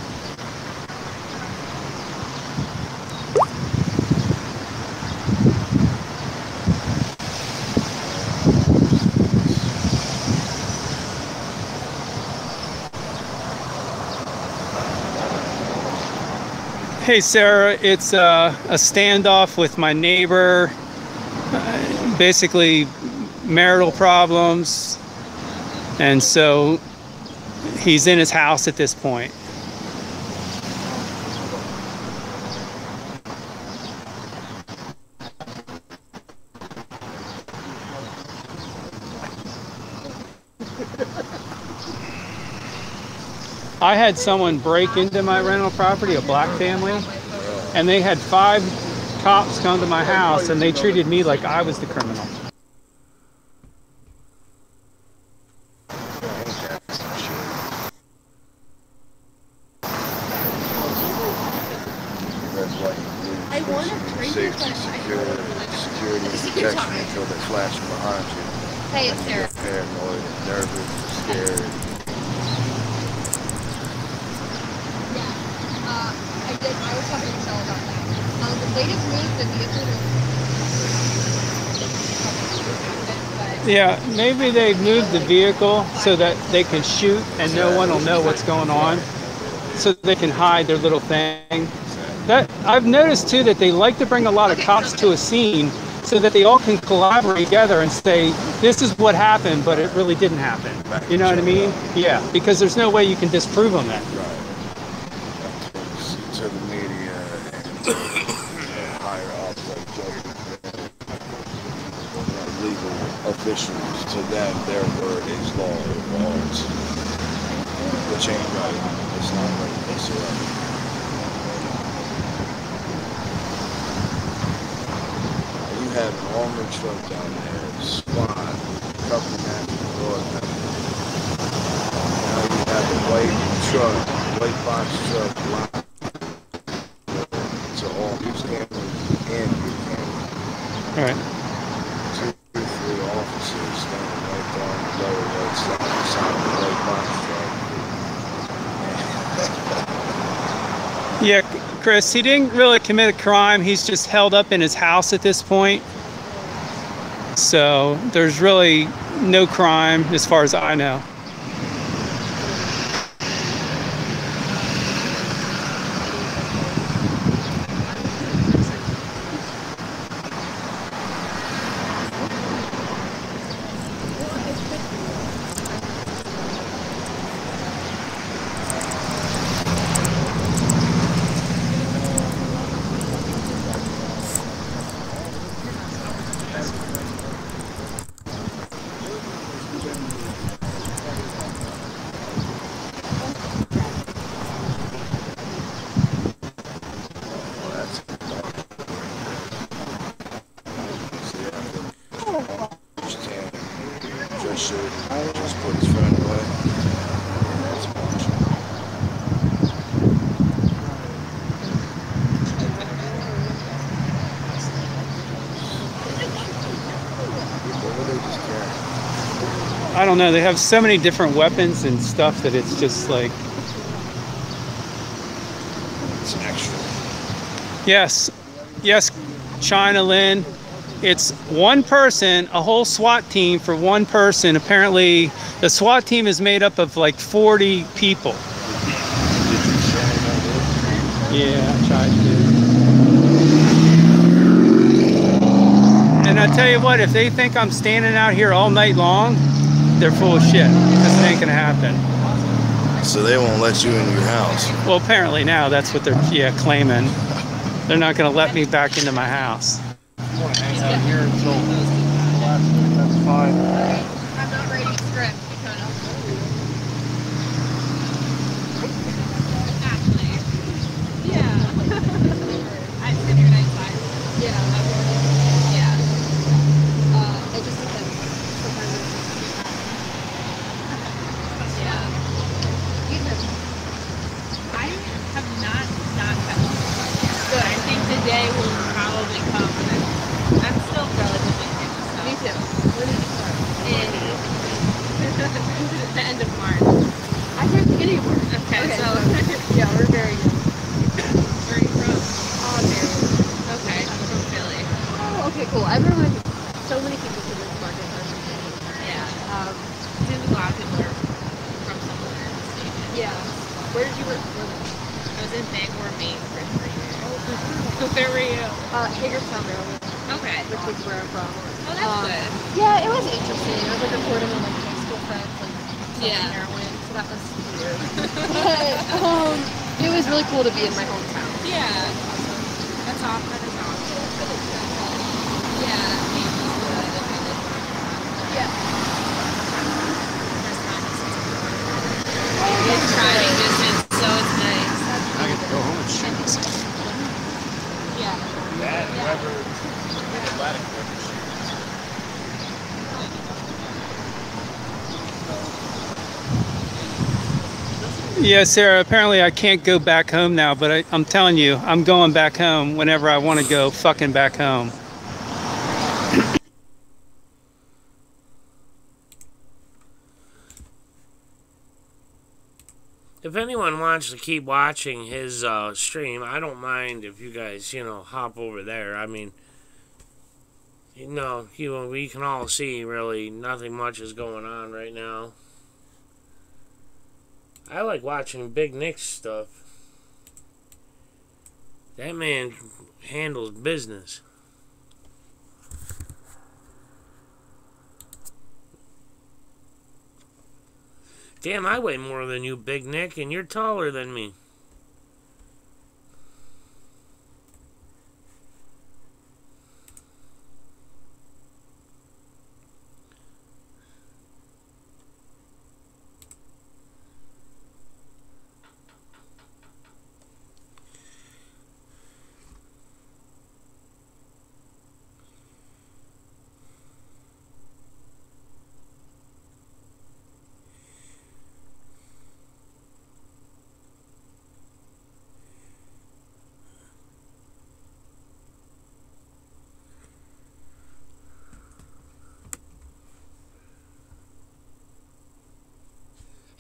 Hey Sarah, it's a standoff with my neighbor, basically marital problems, and so he's in his house at this point. I had someone break into my rental property, a black family, and they had 5 cops come to my house and they treated me like I was the criminal. I want to drink safety, security, protection until they're flashing behind you. Hey, it's Sarah. Paranoid, nervous, scared. I was talking to Michelle about that. They just moved the vehicle. Yeah, maybe they've moved the vehicle so that they can shoot and no one will know what's going on, so they can hide their little thing. That I've noticed too that they like to bring a lot of cops to a scene so that they all can collaborate together and say, this is what happened, but it really didn't happen. You know what I mean? Yeah, because there's no way you can disprove them then. To the media and higher ups like judges, legal officials, to them their word is law or laws, which ain't right. It's not right whatsoever. You have an armored truck down there, squad, couple national guard members. Now you have a white box truck line. And all right. 2 or 3 officers standing right there on the lower right side of the white box truck. Yeah, Chris, he didn't really commit a crime. He's just held up in his house at this point. So there's really no crime as far as I know. Just put his friend away. I don't know. They have so many different weapons and stuff that it's just like. It's extra. Yes, yes, China Lynn. It's one person, a whole SWAT team for one person. Apparently, the SWAT team is made up of like 40 people. Yeah, I tried to. And I tell you what, if they think I'm standing out here all night long, they're full of shit, because it ain't gonna happen. So they won't let you in your house? Well, apparently now that's what they're claiming. They're not gonna let me back into my house. I want to hang out here until last week, that's fine. I'm not ready to script, kind of. Actually, yeah. I'm sitting here outside. Yeah. Yeah. It just depends. Sometimes it's yeah. day will probably come. I'm still relatively new, so. Me too. When did you start? The end of March. I started beginning of March. Okay, so yeah, we're very young. Where are you from? Ontario. Okay, I'm from Philly. Oh, okay, cool. Everyone, so many people from this market are from Philly. Yeah. Seems a lot of people are from somewhere in the state. Yeah. Where did you work before that? I was in Bangor, Maine for 3 years. Oh, where were you? Hagerstown, Maryland. Okay. Which is where I'm from. Oh, that's good. Yeah, it was interesting. I was like reporting on like high school friends, like selling heroin, so that was weird. But it was really cool to be in my hometown. Yeah. That's awesome. That is awesome. Yeah. Yeah. It's driving distance, so it's nice. I get to go home and shoot myself. Yeah. That, whoever, Atlantic River Yeah, Sarah, apparently I can't go back home now, but I'm telling you, I'm going back home whenever I want to go fucking back home. If anyone wants to keep watching his stream, I don't mind if you guys, hop over there. I mean, we can all see really nothing much is going on right now. I like watching Big Nick's stuff. That man handles business. Damn, I weigh more than you, Big Nick, and you're taller than me.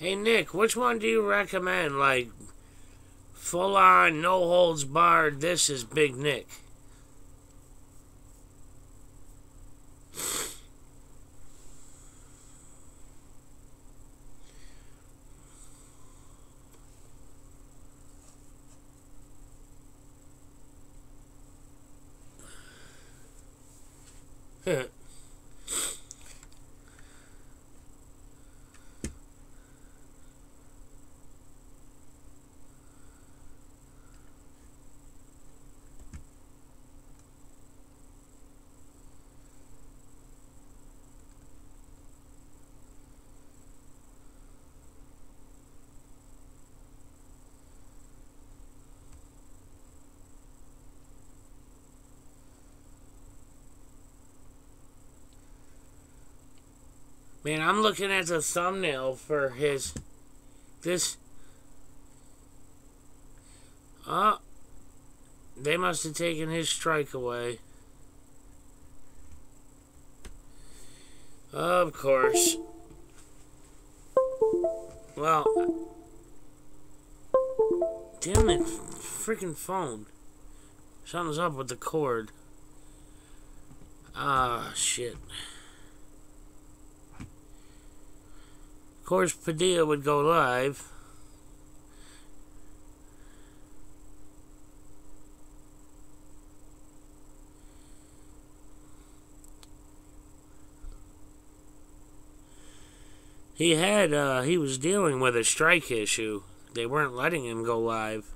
Hey, Nick, which one do you recommend? Like, full on, no holds barred, this is Big Nick. Man, I'm looking at the thumbnail for this. Oh, they must have taken his strike away. Of course. Well, damn it, freaking phone. Something's up with the cord. Ah, shit. Of course, Padilla would go live. He was dealing with a strike issue. They weren't letting him go live.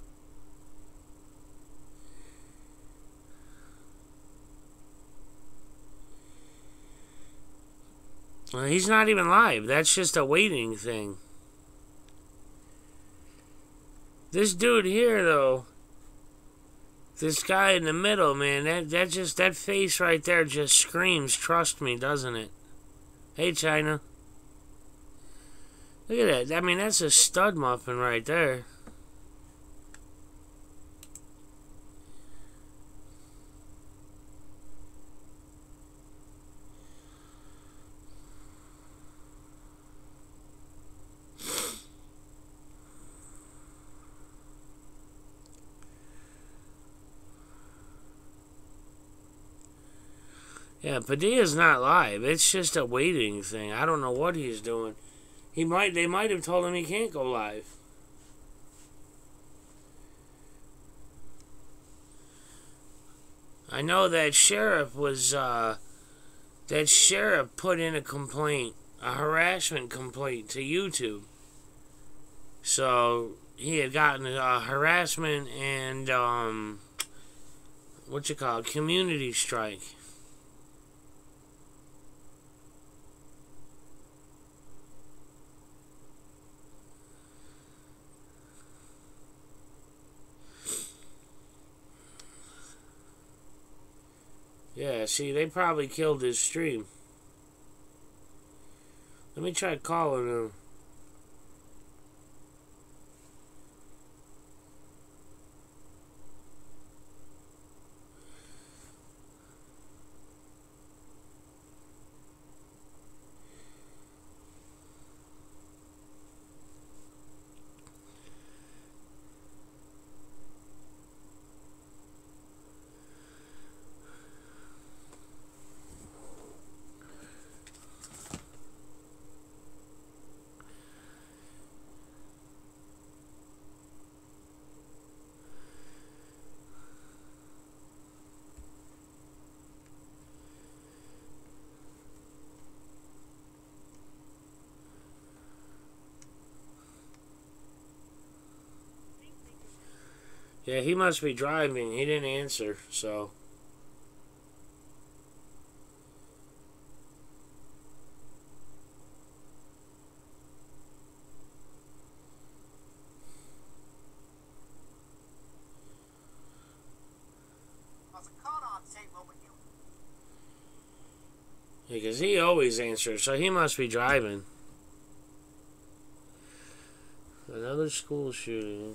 He's not even live. That's just a waiting thing. This dude here, though, this guy in the middle, man, that face right there just screams, trust me, doesn't it? Hey, China. Look at that. I mean, that's a stud muffin right there. Yeah, Padilla's not live. It's just a waiting thing. I don't know what he's doing. They might have told him he can't go live. I know that sheriff put in a complaint, a harassment complaint to YouTube. So he had gotten a harassment and community strike. Yeah, see, they probably killed his stream. Let me try calling him. Yeah, he must be driving. He didn't answer, so. Yeah, because he always answers, so he must be driving. Another school shooting.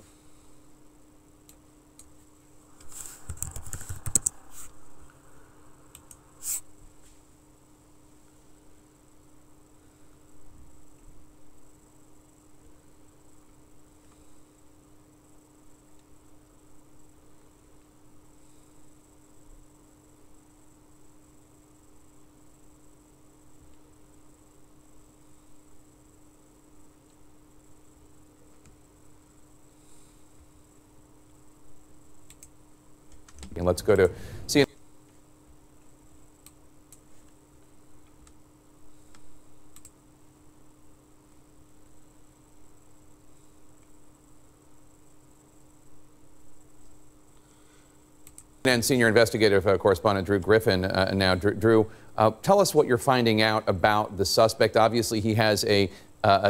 And let's go to CNN. And senior investigative correspondent Drew Griffin now. Drew, tell us what you're finding out about the suspect. Obviously, he has a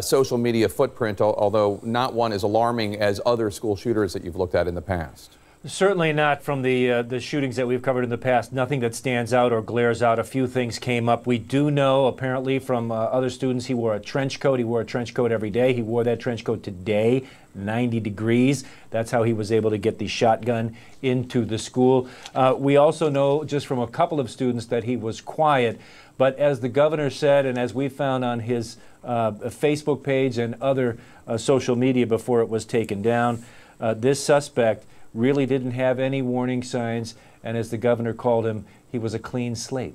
social media footprint, although not one as alarming as other school shooters that you've looked at in the past. Certainly not from the shootings that we've covered in the past. Nothing that stands out or glares out. A few things came up. We do know, apparently, from other students, he wore a trench coat. He wore a trench coat every day. He wore that trench coat today, 90 degrees. That's how he was able to get the shotgun into the school. We also know, just from a couple of students, that he was quiet. But as the governor said, and as we found on his Facebook page and other social media before it was taken down, this suspect really didn't have any warning signs, and as the governor called him, he was a clean slate.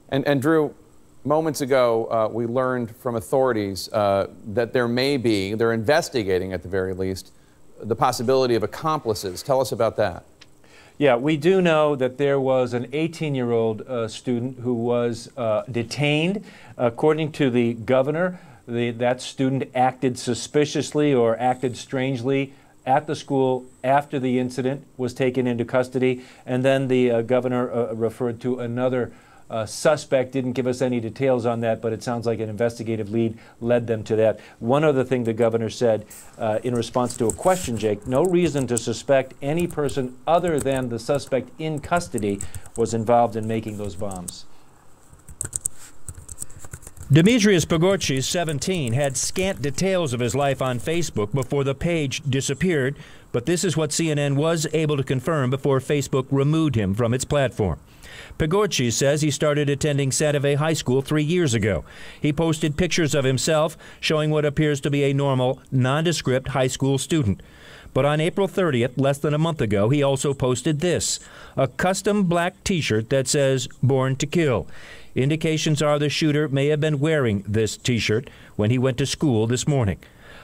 And Drew, moments ago, we learned from authorities that they're investigating at the very least, the possibility of accomplices. Tell us about that. Yeah, we do know that there was an 18-year-old student who was detained. According to the governor, that student acted suspiciously or acted strangely at the school after the incident, was taken into custody, and then the governor referred to another suspect. Didn't give us any details on that, but it sounds like an investigative lead led them to that. One other thing the governor said in response to a question, Jake, no reason to suspect any person other than the suspect in custody was involved in making those bombs. Demetrius Pogorczy, 17, had scant details of his life on Facebook before the page disappeared, but this is what CNN was able to confirm before Facebook removed him from its platform. Pogorczy says he started attending Santa Fe High School 3 years ago. He posted pictures of himself showing what appears to be a normal, nondescript high school student. But on April 30th, less than a month ago, he also posted this, a custom black T-shirt that says, "Born to Kill." Indications are the shooter may have been wearing this T-shirt when he went to school this morning.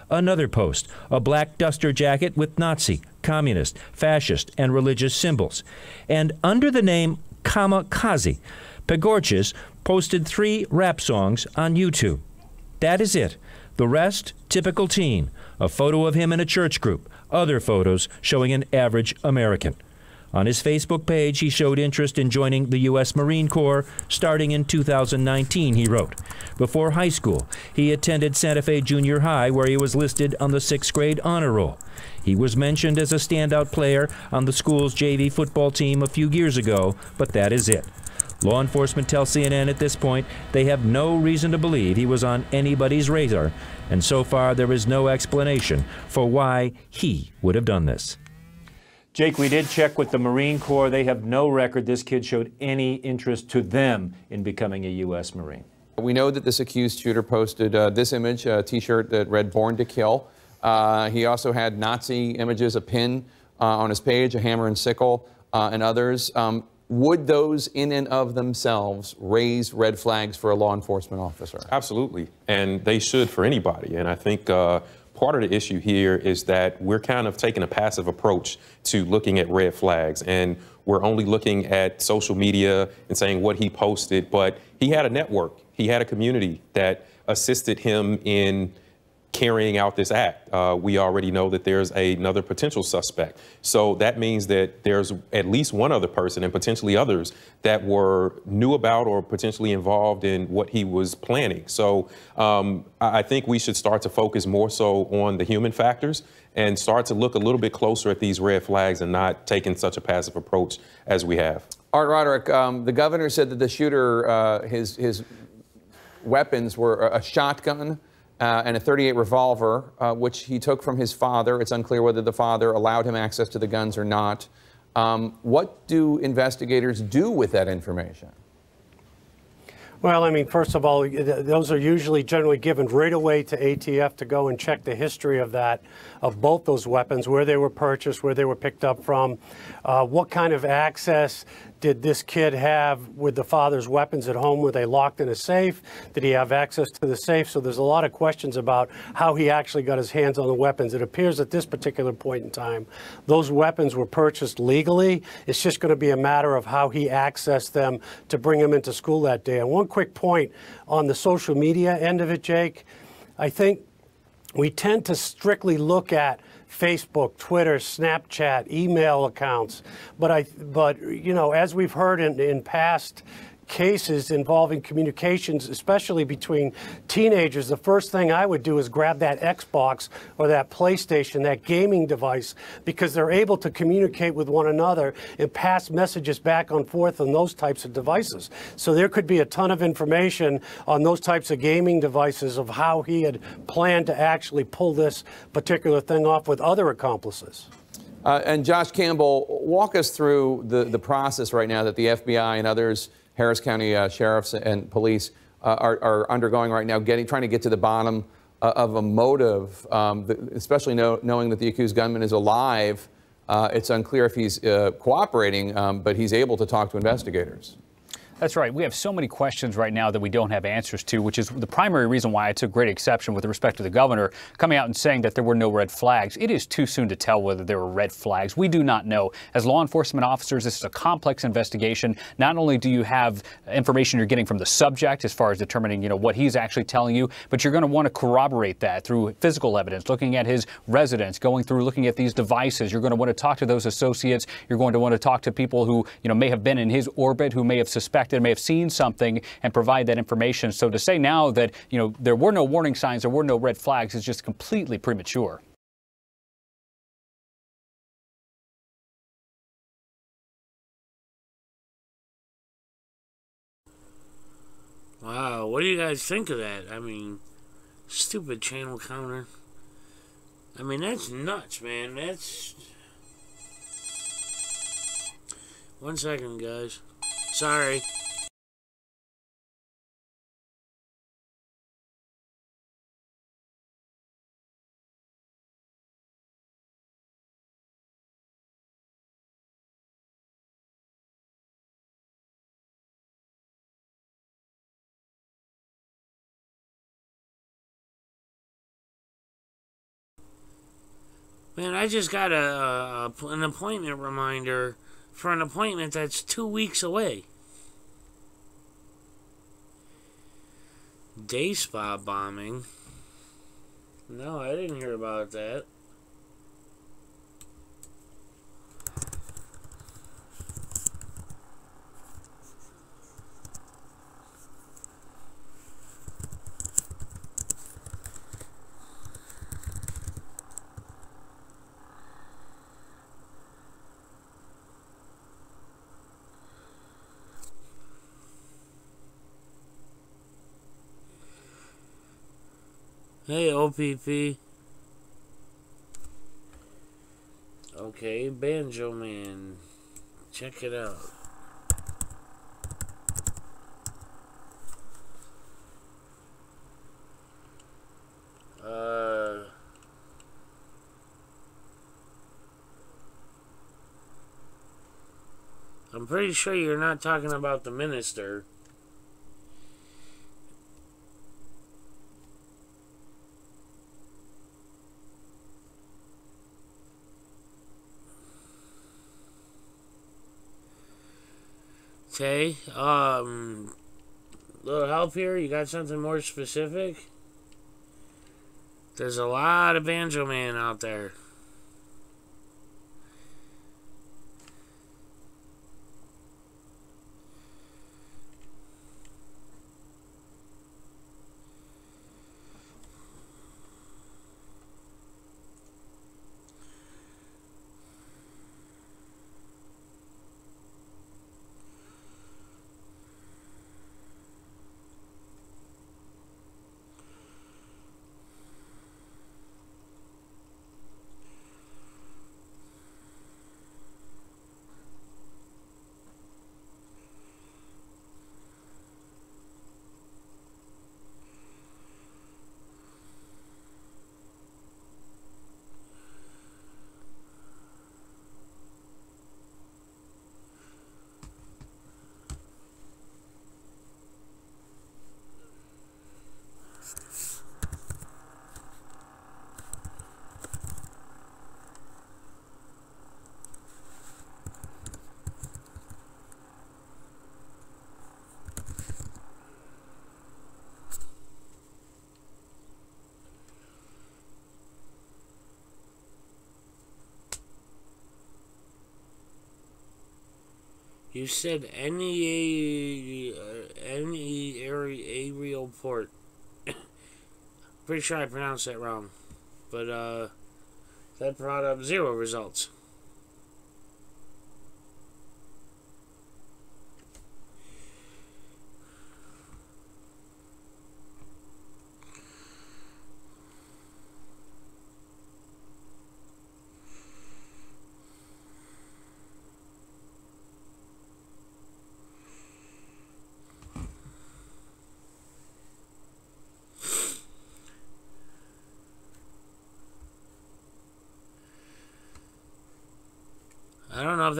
Another post, a black duster jacket with Nazi, communist, fascist, and religious symbols. And under the name Kamikaze, Pegorchis posted 3 rap songs on YouTube. That is it. The rest, typical teen. A photo of him in a church group. Other photos showing an average American. On his Facebook page, he showed interest in joining the U.S. Marine Corps starting in 2019, he wrote. Before high school, he attended Santa Fe Junior High, where he was listed on the 6th grade honor roll. He was mentioned as a standout player on the school's JV football team a few years ago, but that is it. Law enforcement tells CNN at this point they have no reason to believe he was on anybody's radar, and so far there is no explanation for why he would have done this. Jake, we did check with the Marine Corps. They have no record this kid showed any interest to them in becoming a U.S. Marine. We know that this accused shooter posted this image, a T-shirt that read "Born to Kill." He also had Nazi images, a pin on his page, a hammer and sickle, and others. Would those in and of themselves raise red flags for a law enforcement officer? Absolutely, and they should for anybody. And I think part of the issue here is that we're kind of taking a passive approach to looking at red flags, and we're only looking at social media and saying what he posted, but he had a network, he had a community that assisted him in carrying out this act. We already know that there's another potential suspect. So that means that there's at least one other person and potentially others that knew about or potentially involved in what he was planning. So I think we should start to focus more so on the human factors and start to look a little bit closer at these red flags and not taking such a passive approach as we have. Art Roderick, the governor said that the shooter, his weapons were a shotgun, and a .38 revolver, which he took from his father. It's unclear whether the father allowed him access to the guns or not. What do investigators do with that information? Well, I mean, first of all, those are usually generally given right away to ATF to go and check the history of both those weapons, where they were purchased, where they were picked up from, what kind of access did this kid have with the father's weapons at home? Were they locked in a safe? Did he have access to the safe? So there's a lot of questions about how he actually got his hands on the weapons. It appears at this particular point in time, those weapons were purchased legally. It's just going to be a matter of how he accessed them to bring them into school that day. And one quick point on the social media end of it, Jake, I think we tend to strictly look at Facebook, Twitter, Snapchat, email accounts. But you know, as we've heard in past cases involving communications, especially between teenagers, the first thing I would do is grab that Xbox or that PlayStation, that gaming device, because they're able to communicate with one another and pass messages back and forth on those types of devices. So there could be a ton of information on those types of gaming devices of how he had planned to actually pull this particular thing off with other accomplices. And Josh Campbell, walk us through the process right now that the FBI and others, Harris County sheriffs and police are undergoing right now, trying to get to the bottom of a motive, especially knowing that the accused gunman is alive. It's unclear if he's cooperating, but he's able to talk to investigators. That's right. We have so many questions right now that we don't have answers to, which is the primary reason why I took great exception with respect to the governor coming out and saying that there were no red flags. It is too soon to tell whether there were red flags. We do not know. As law enforcement officers, this is a complex investigation. Not only do you have information you're getting from the subject as far as determining, you know, what he's actually telling you, but you're going to want to corroborate that through physical evidence, looking at his residence, looking at these devices. You're going to want to talk to those associates. You're going to want to talk to people who, you know, may have been in his orbit, who may have suspected, may have seen something, and provide that information. So to say now that, you know, there were no warning signs, there were no red flags is just completely premature. Wow, what do you guys think of that? I mean, stupid channel counter. I mean, that's nuts, man. That's... 1 second, guys. Sorry. Man, I just got an appointment reminder for an appointment that's 2 weeks away. Day spa bombing. No, I didn't hear about that. Hey, OPP. Okay, Banjo Man. Check it out. I'm pretty sure you're not talking about the minister. Okay, little help here? You got something more specific? There's a lot of Banjo Man out there. You said any aerial port. Pretty sure I pronounced that wrong. But, that brought up 0 results. I don't know if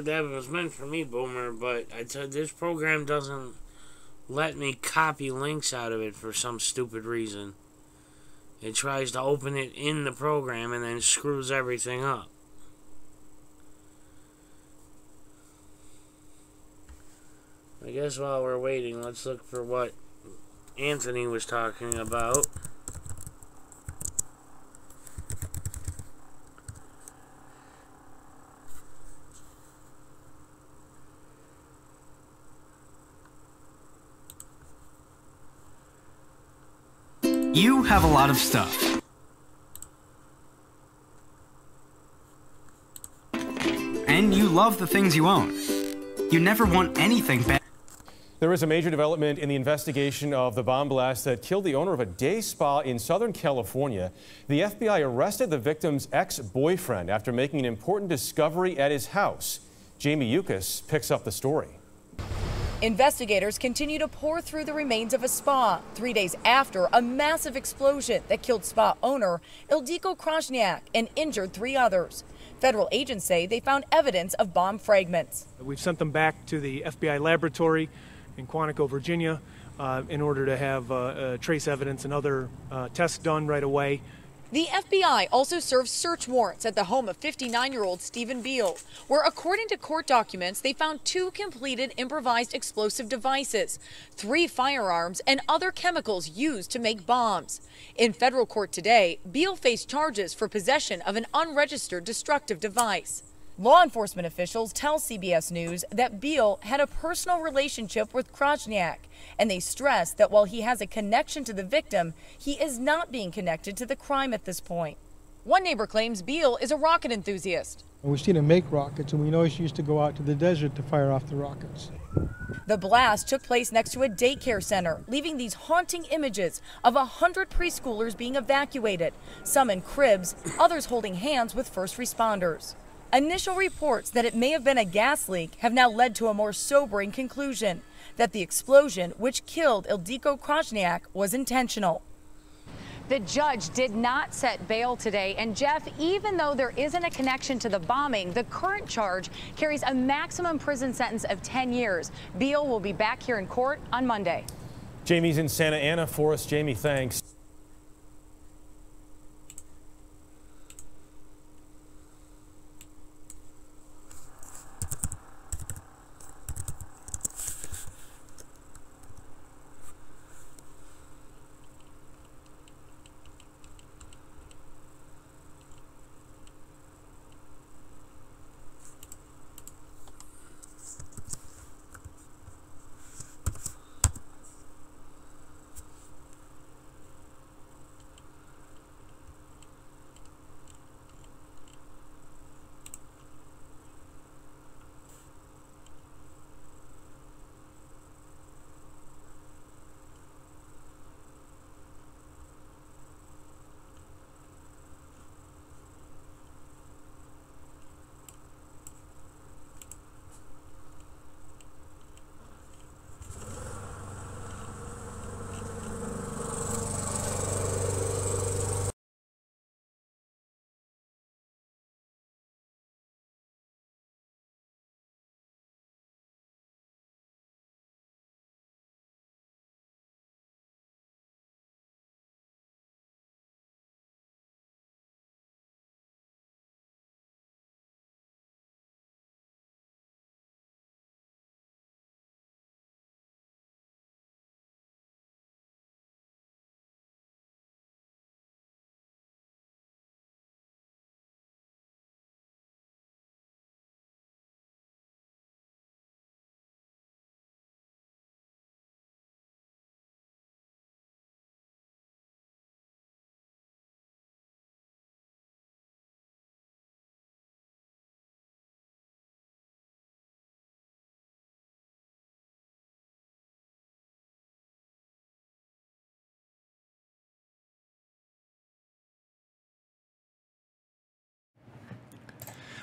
that was meant for me, Boomer, but I said this program doesn't let me copy links out of it for some stupid reason. It tries to open it in the program and then screws everything up. I guess while we're waiting, let's look for what Anthony was talking about. You have a lot of stuff. And you love the things you own. You never want anything bad. There is a major development in the investigation of the bomb blast that killed the owner of a day spa in Southern California. The FBI arrested the victim's ex-boyfriend after making an important discovery at his house. Jamie Yukas picks up the story. Investigators continue to pour through the remains of a spa 3 days after a massive explosion that killed spa owner Ildiko Krasniak and injured 3 others. Federal agents say they found evidence of bomb fragments. We've sent them back to the FBI laboratory in Quantico, Virginia, in order to have trace evidence and other tests done right away. The FBI also served search warrants at the home of 59-year-old Stephen Beal, where according to court documents, they found 2 completed improvised explosive devices, 3 firearms, and other chemicals used to make bombs. In federal court today, Beal faced charges for possession of an unregistered destructive device. Law enforcement officials tell CBS News that Beal had a personal relationship with Krasniak, and they stress that while he has a connection to the victim, he is not being connected to the crime at this point. One neighbor claims Beal is a rocket enthusiast. We've seen him make rockets, and we know he used to go out to the desert to fire off the rockets. The blast took place next to a daycare center, leaving these haunting images of 100 preschoolers being evacuated, some in cribs, others holding hands with first responders. Initial reports that it may have been a gas leak have now led to a more sobering conclusion, that the explosion, which killed Ildiko Krasniak, was intentional. The judge did not set bail today, and Jeff, even though there isn't a connection to the bombing, the current charge carries a maximum prison sentence of 10 years. Beal will be back here in court on Monday. Jamie's in Santa Ana for us. Jamie, thanks.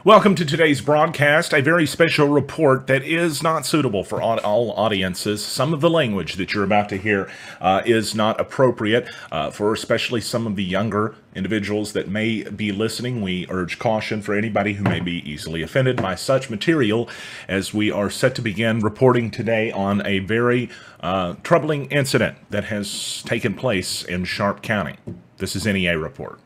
Welcome to today's broadcast, a very special report that is not suitable for all audiences. Some of the language that you're about to hear is not appropriate for especially some of the younger individuals that may be listening. We urge caution for anybody who may be easily offended by such material, as we are set to begin reporting today on a very troubling incident that has taken place in Sharp County. This is NEA Report.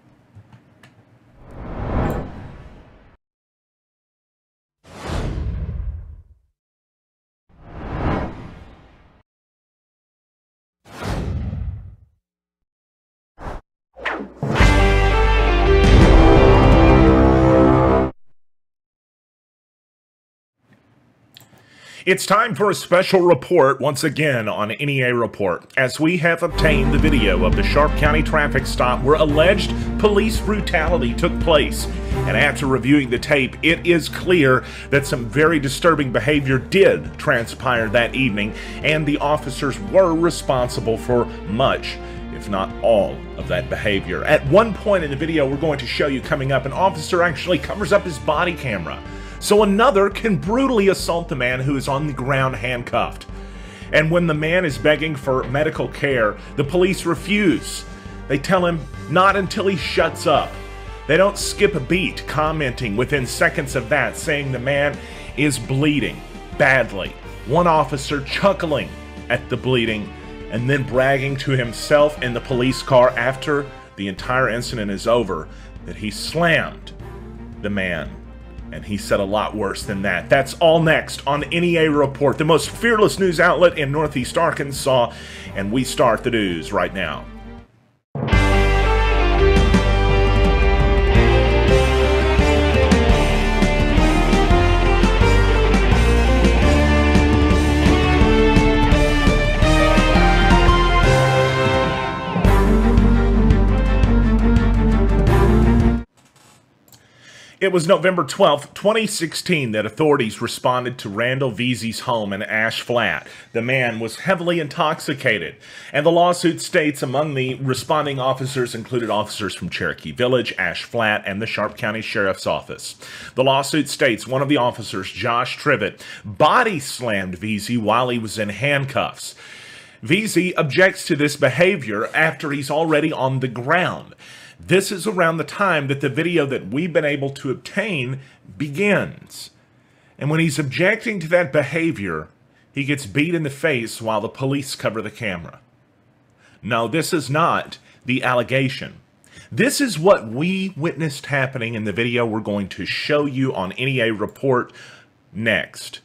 It's time for a special report once again on NEA Report, as we have obtained the video of the Sharp County traffic stop where alleged police brutality took place. And after reviewing the tape, it is clear that some very disturbing behavior did transpire that evening, and the officers were responsible for much, if not all, of that behavior. At one point in the video we're going to show you coming up, an officer actually covers up his body camera so another can brutally assault the man who is on the ground handcuffed. And when the man is begging for medical care, the police refuse. They tell him not until he shuts up. They don't skip a beat, commenting within seconds of that, saying the man is bleeding badly. One officer chuckling at the bleeding and then bragging to himself in the police car after the entire incident is over, that he slammed the man. And he said a lot worse than that. That's all next on NEA Report, the most fearless news outlet in Northeast Arkansas. And we start the news right now. It was November 12th, 2016 that authorities responded to Randall Veazey's home in Ash Flat. The man was heavily intoxicated, and the lawsuit states among the responding officers included officers from Cherokee Village, Ash Flat, and the Sharp County Sheriff's Office. The lawsuit states one of the officers, Josh Trivett, body slammed Veazey while he was in handcuffs. Veazey objects to this behavior after he's already on the ground. This is around the time that the video that we've been able to obtain begins. And when he's objecting to that behavior, he gets beat in the face while the police cover the camera. No, this is not the allegation. This is what we witnessed happening in the video we're going to show you on NEA Report next.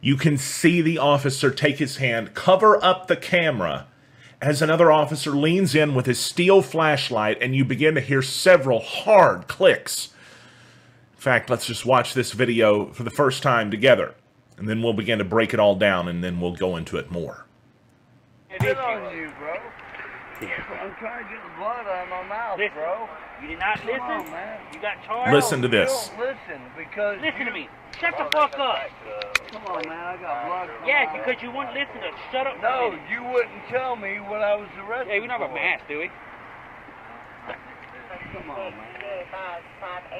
You can see the officer take his hand, cover up the camera, as another officer leans in with his steel flashlight, and you begin to hear several hard clicks. In fact, let's just watch this video for the first time together, and then we'll begin to break it all down, and then we'll go into it more. Get on you, bro. I'm trying to get the blood out of my mouth, bro. You did not listen? Come on, man. You got charged? Listen to this. You don't listen because Listen to me. Shut the fuck up. Come on, man. I got blood. Yeah, because you wouldn't listen to shut up. No, you wouldn't tell me what I was arrested. Hey, we don't have a mask, do we? Come on, man.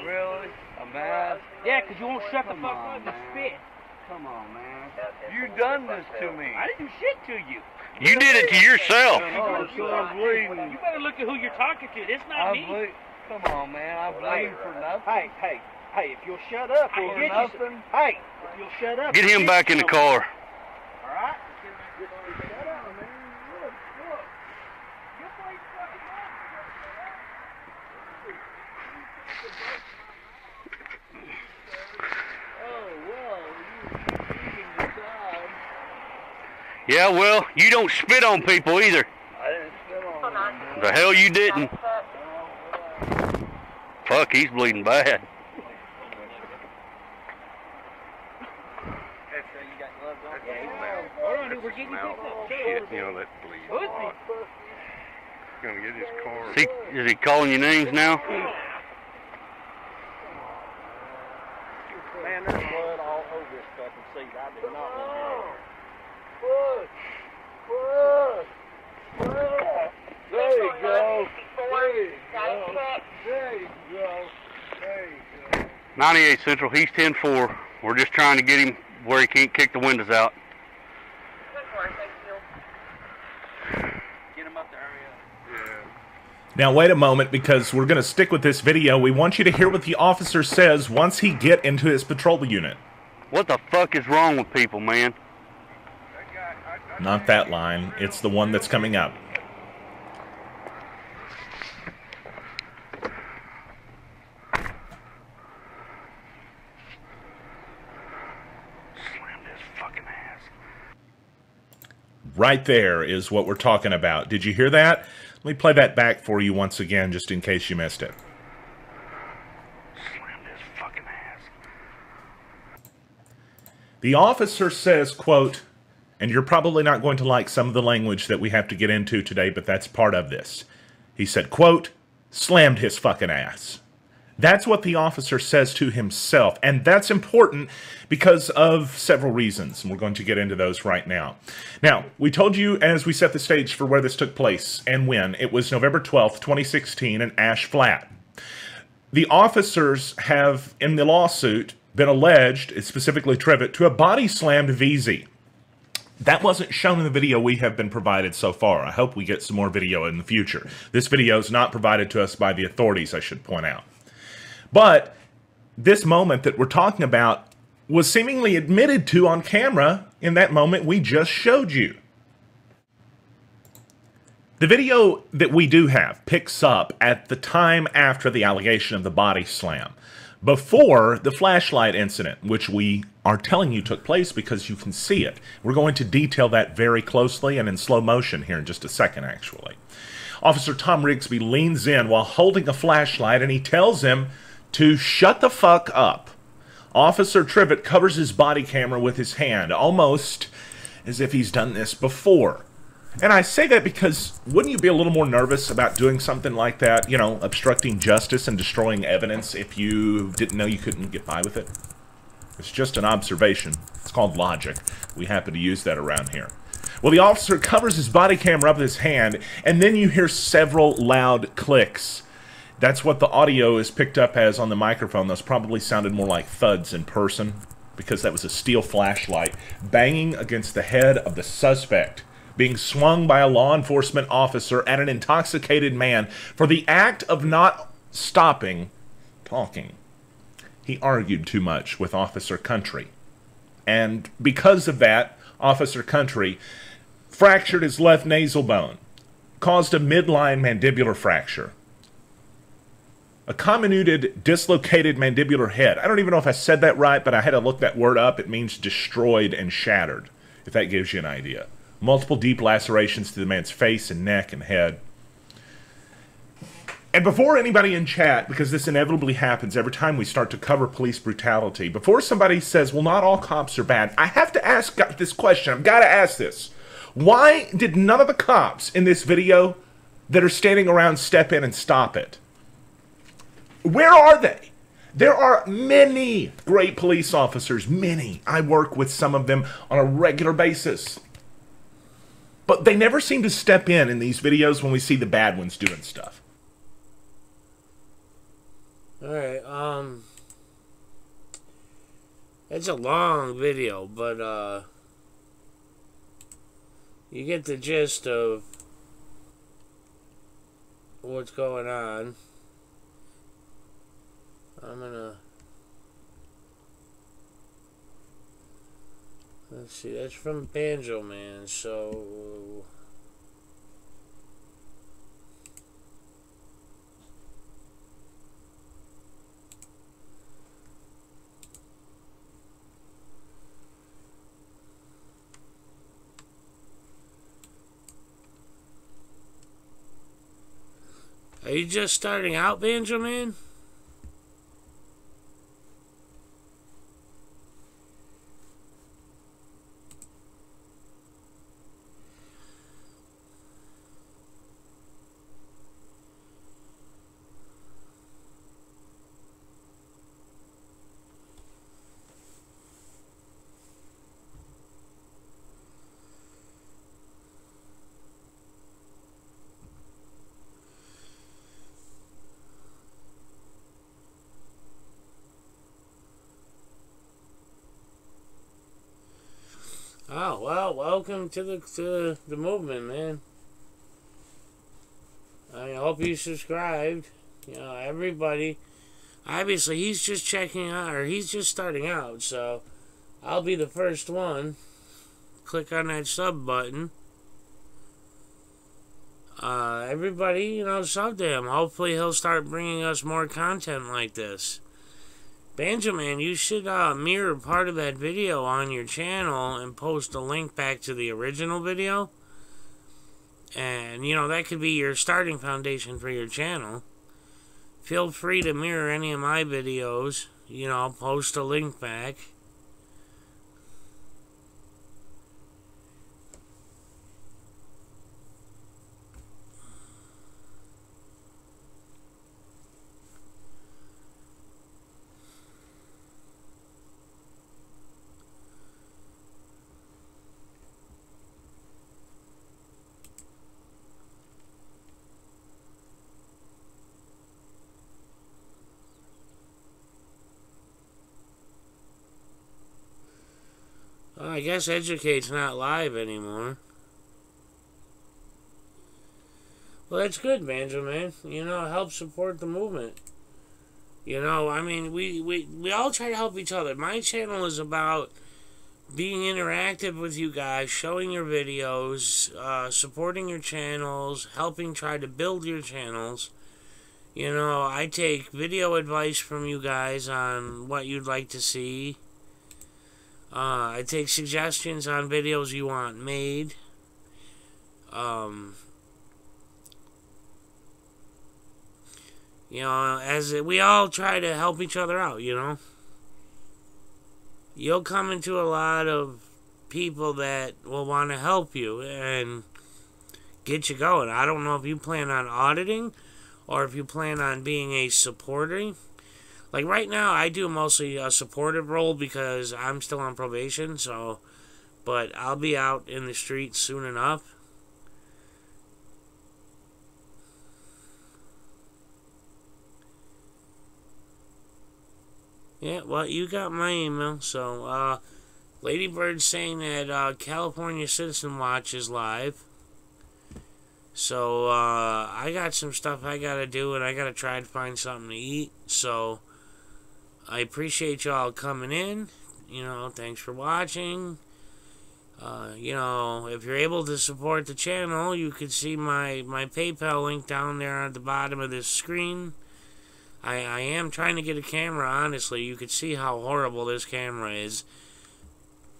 Really? A mask? Yeah, because you won't shut the fuck up and spit. Come on, man. You done this to me. I didn't do shit to you. You did it to yourself. Oh, so I'm bleeding. You better look at who you're talking to. This not me. Come on, man. I'm bleeding for nothing. Hey, if you'll shut up, For we'll get nothing? you. Hey, if you'll shut up. Get him back in the car. All right? Yeah, well, you don't spit on people either. I didn't spit on them. The hell you didn't. Fuck, he's bleeding bad. Hold on, dude, we're getting you picked up. Shit, you know that bleeds a lot. Pussy. Gonna get his car. Is he calling your names now? Man, there's blood all over this fucking seat. I did not want to. There you go. There you go. There you go. There you go. 98 Central, he's 10-4. We're just trying to get him where he can't kick the windows out. Get him up there, hurry up. Yeah. Now wait a moment, because we're going to stick with this video. We want you to hear what the officer says once he get into his patrol unit. What the fuck is wrong with people, man? Not that line. It's the one that's coming up. Slammed his fucking ass. Right there is what we're talking about. Did you hear that? Let me play that back for you once again, just in case you missed it. Slammed his fucking ass. The officer says, quote, and you're probably not going to like some of the language that we have to get into today, but that's part of this. He said, quote, slammed his fucking ass. That's what the officer says to himself, and that's important because of several reasons, and we're going to get into those right now. Now, we told you as we set the stage for where this took place and when. It was November 12th, 2016 in Ash Flat. The officers have, in the lawsuit, been alleged, specifically Trivett, to have body slammed Veazey. That wasn't shown in the video we have been provided so far. I hope we get some more video in the future. This video is not provided to us by the authorities, I should point out. But this moment that we're talking about was seemingly admitted to on camera in that moment we just showed you. The video that we do have picks up at the time after the allegation of the body slam, before the flashlight incident, which we are telling you took place because you can see it. We're going to detail that very closely and in slow motion here in just a second, actually. Officer Tom Rigsby leans in while holding a flashlight, and he tells him to shut the fuck up. Officer Trivett covers his body camera with his hand, almost as if he's done this before. And I say that because wouldn't you be a little more nervous about doing something like that, you know, obstructing justice and destroying evidence if you didn't know you couldn't get by with it? It's just an observation. It's called logic. We happen to use that around here. Well, the officer covers his body camera up with his hand, and then you hear several loud clicks. That's what the audio is picked up as on the microphone. Those probably sounded more like thuds in person, because that was a steel flashlight banging against the head of the suspect, being swung by a law enforcement officer at an intoxicated man for the act of not stopping talking. He argued too much with Officer Country. And because of that, Officer Country fractured his left nasal bone, caused a midline mandibular fracture, a comminuted dislocated mandibular head. I don't even know if I said that right, but I had to look that word up. It means destroyed and shattered, if that gives you an idea. Multiple deep lacerations to the man's face and neck and head. And before anybody in chat, because this inevitably happens every time we start to cover police brutality, before somebody says, well, not all cops are bad, I have to ask this question. I've got to ask this. Why did none of the cops in this video that are standing around step in and stop it? Where are they? There are many great police officers, many. I work with some of them on a regular basis. But they never seem to step in these videos when we see the bad ones doing stuff. Alright, it's a long video, but, you get the gist of what's going on. Let's see, that's from Banjo Man, so... Are you just starting out, Banjo Man? Oh, well, welcome to the movement, man. I hope you subscribed. You know, everybody. Obviously, he's just checking out, or he's just starting out, so I'll be the first one. Click on that sub button. Everybody, you know, sub to him. Hopefully, he'll start bringing us more content like this. Benjamin, you should mirror part of that video on your channel and post a link back to the original video. And, you know, that could be your starting foundation for your channel. Feel free to mirror any of my videos. You know, post a link back. I guess Educate's not live anymore. Well, that's good, Banjo Man. You know, help support the movement. You know, I mean, we all try to help each other. My channel is about being interactive with you guys, showing your videos, supporting your channels, helping try to build your channels. You know, I take video advice from you guys on what you'd like to see. I take suggestions on videos you want made. You know, as we all try to help each other out, you know. You'll come into a lot of people that will want to help you and get you going. I don't know if you plan on auditing or if you plan on being a supporter. Like right now, I do mostly a supportive role because I'm still on probation, so, but I'll be out in the streets soon enough. Yeah, well, you got my email, so, Lady Bird's saying that, California Citizen Watch is live. So, I got some stuff I gotta do, and I gotta try to find something to eat, so I appreciate y'all coming in. You know, thanks for watching. You know, if you're able to support the channel, you can see my PayPal link down there at the bottom of this screen. I am trying to get a camera, honestly. You could see how horrible this camera is.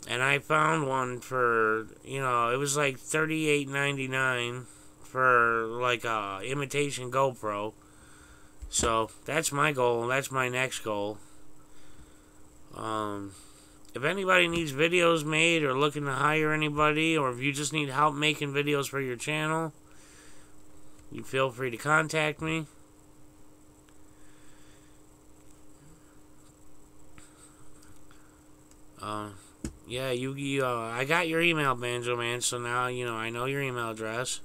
And I found one for, you know, it was like $38.99 for like a imitation GoPro. So that's my goal. That's my next goal. If anybody needs videos made or looking to hire anybody, or if you just need help making videos for your channel, you feel free to contact me. Yeah, I got your email, Banjo Man, so now, you know, I know your email address.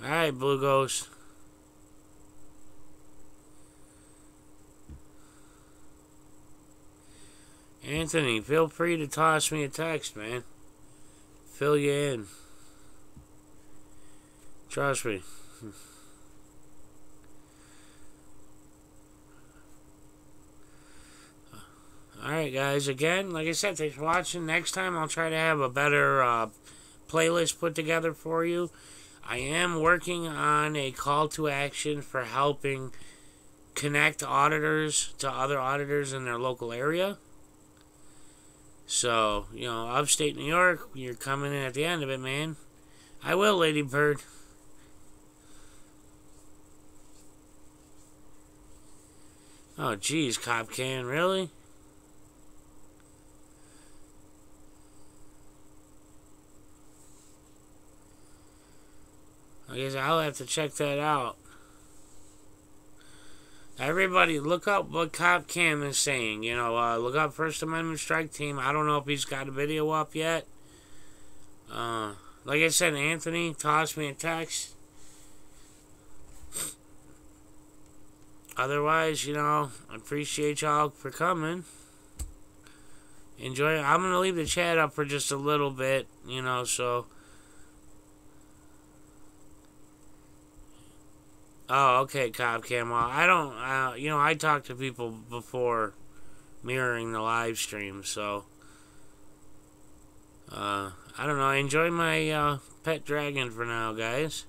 Alright, Blue Ghost. Anthony, feel free to toss me a text, man. Fill you in. Trust me. Alright, guys. Again, like I said, thanks for watching. Next time, I'll try to have a better playlist put together for you. I am working on a call to action for helping connect auditors to other auditors in their local area. So, you know, upstate New York, you're coming in at the end of it, man. I will, Lady Bird. Oh, geez, Cop Can, really? I guess I'll have to check that out. Everybody, look up what Cop Cam is saying. You know, look up First Amendment Strike Team. I don't know if he's got a video up yet. Like I said, Anthony, toss me a text. Otherwise, you know, I appreciate y'all for coming. Enjoy. I'm going to leave the chat up for just a little bit, you know, so... Oh, okay, Cop Cam. Well, I don't, you know, I talk to people before mirroring the live stream, so, I don't know. I enjoy my, pet dragon for now, guys.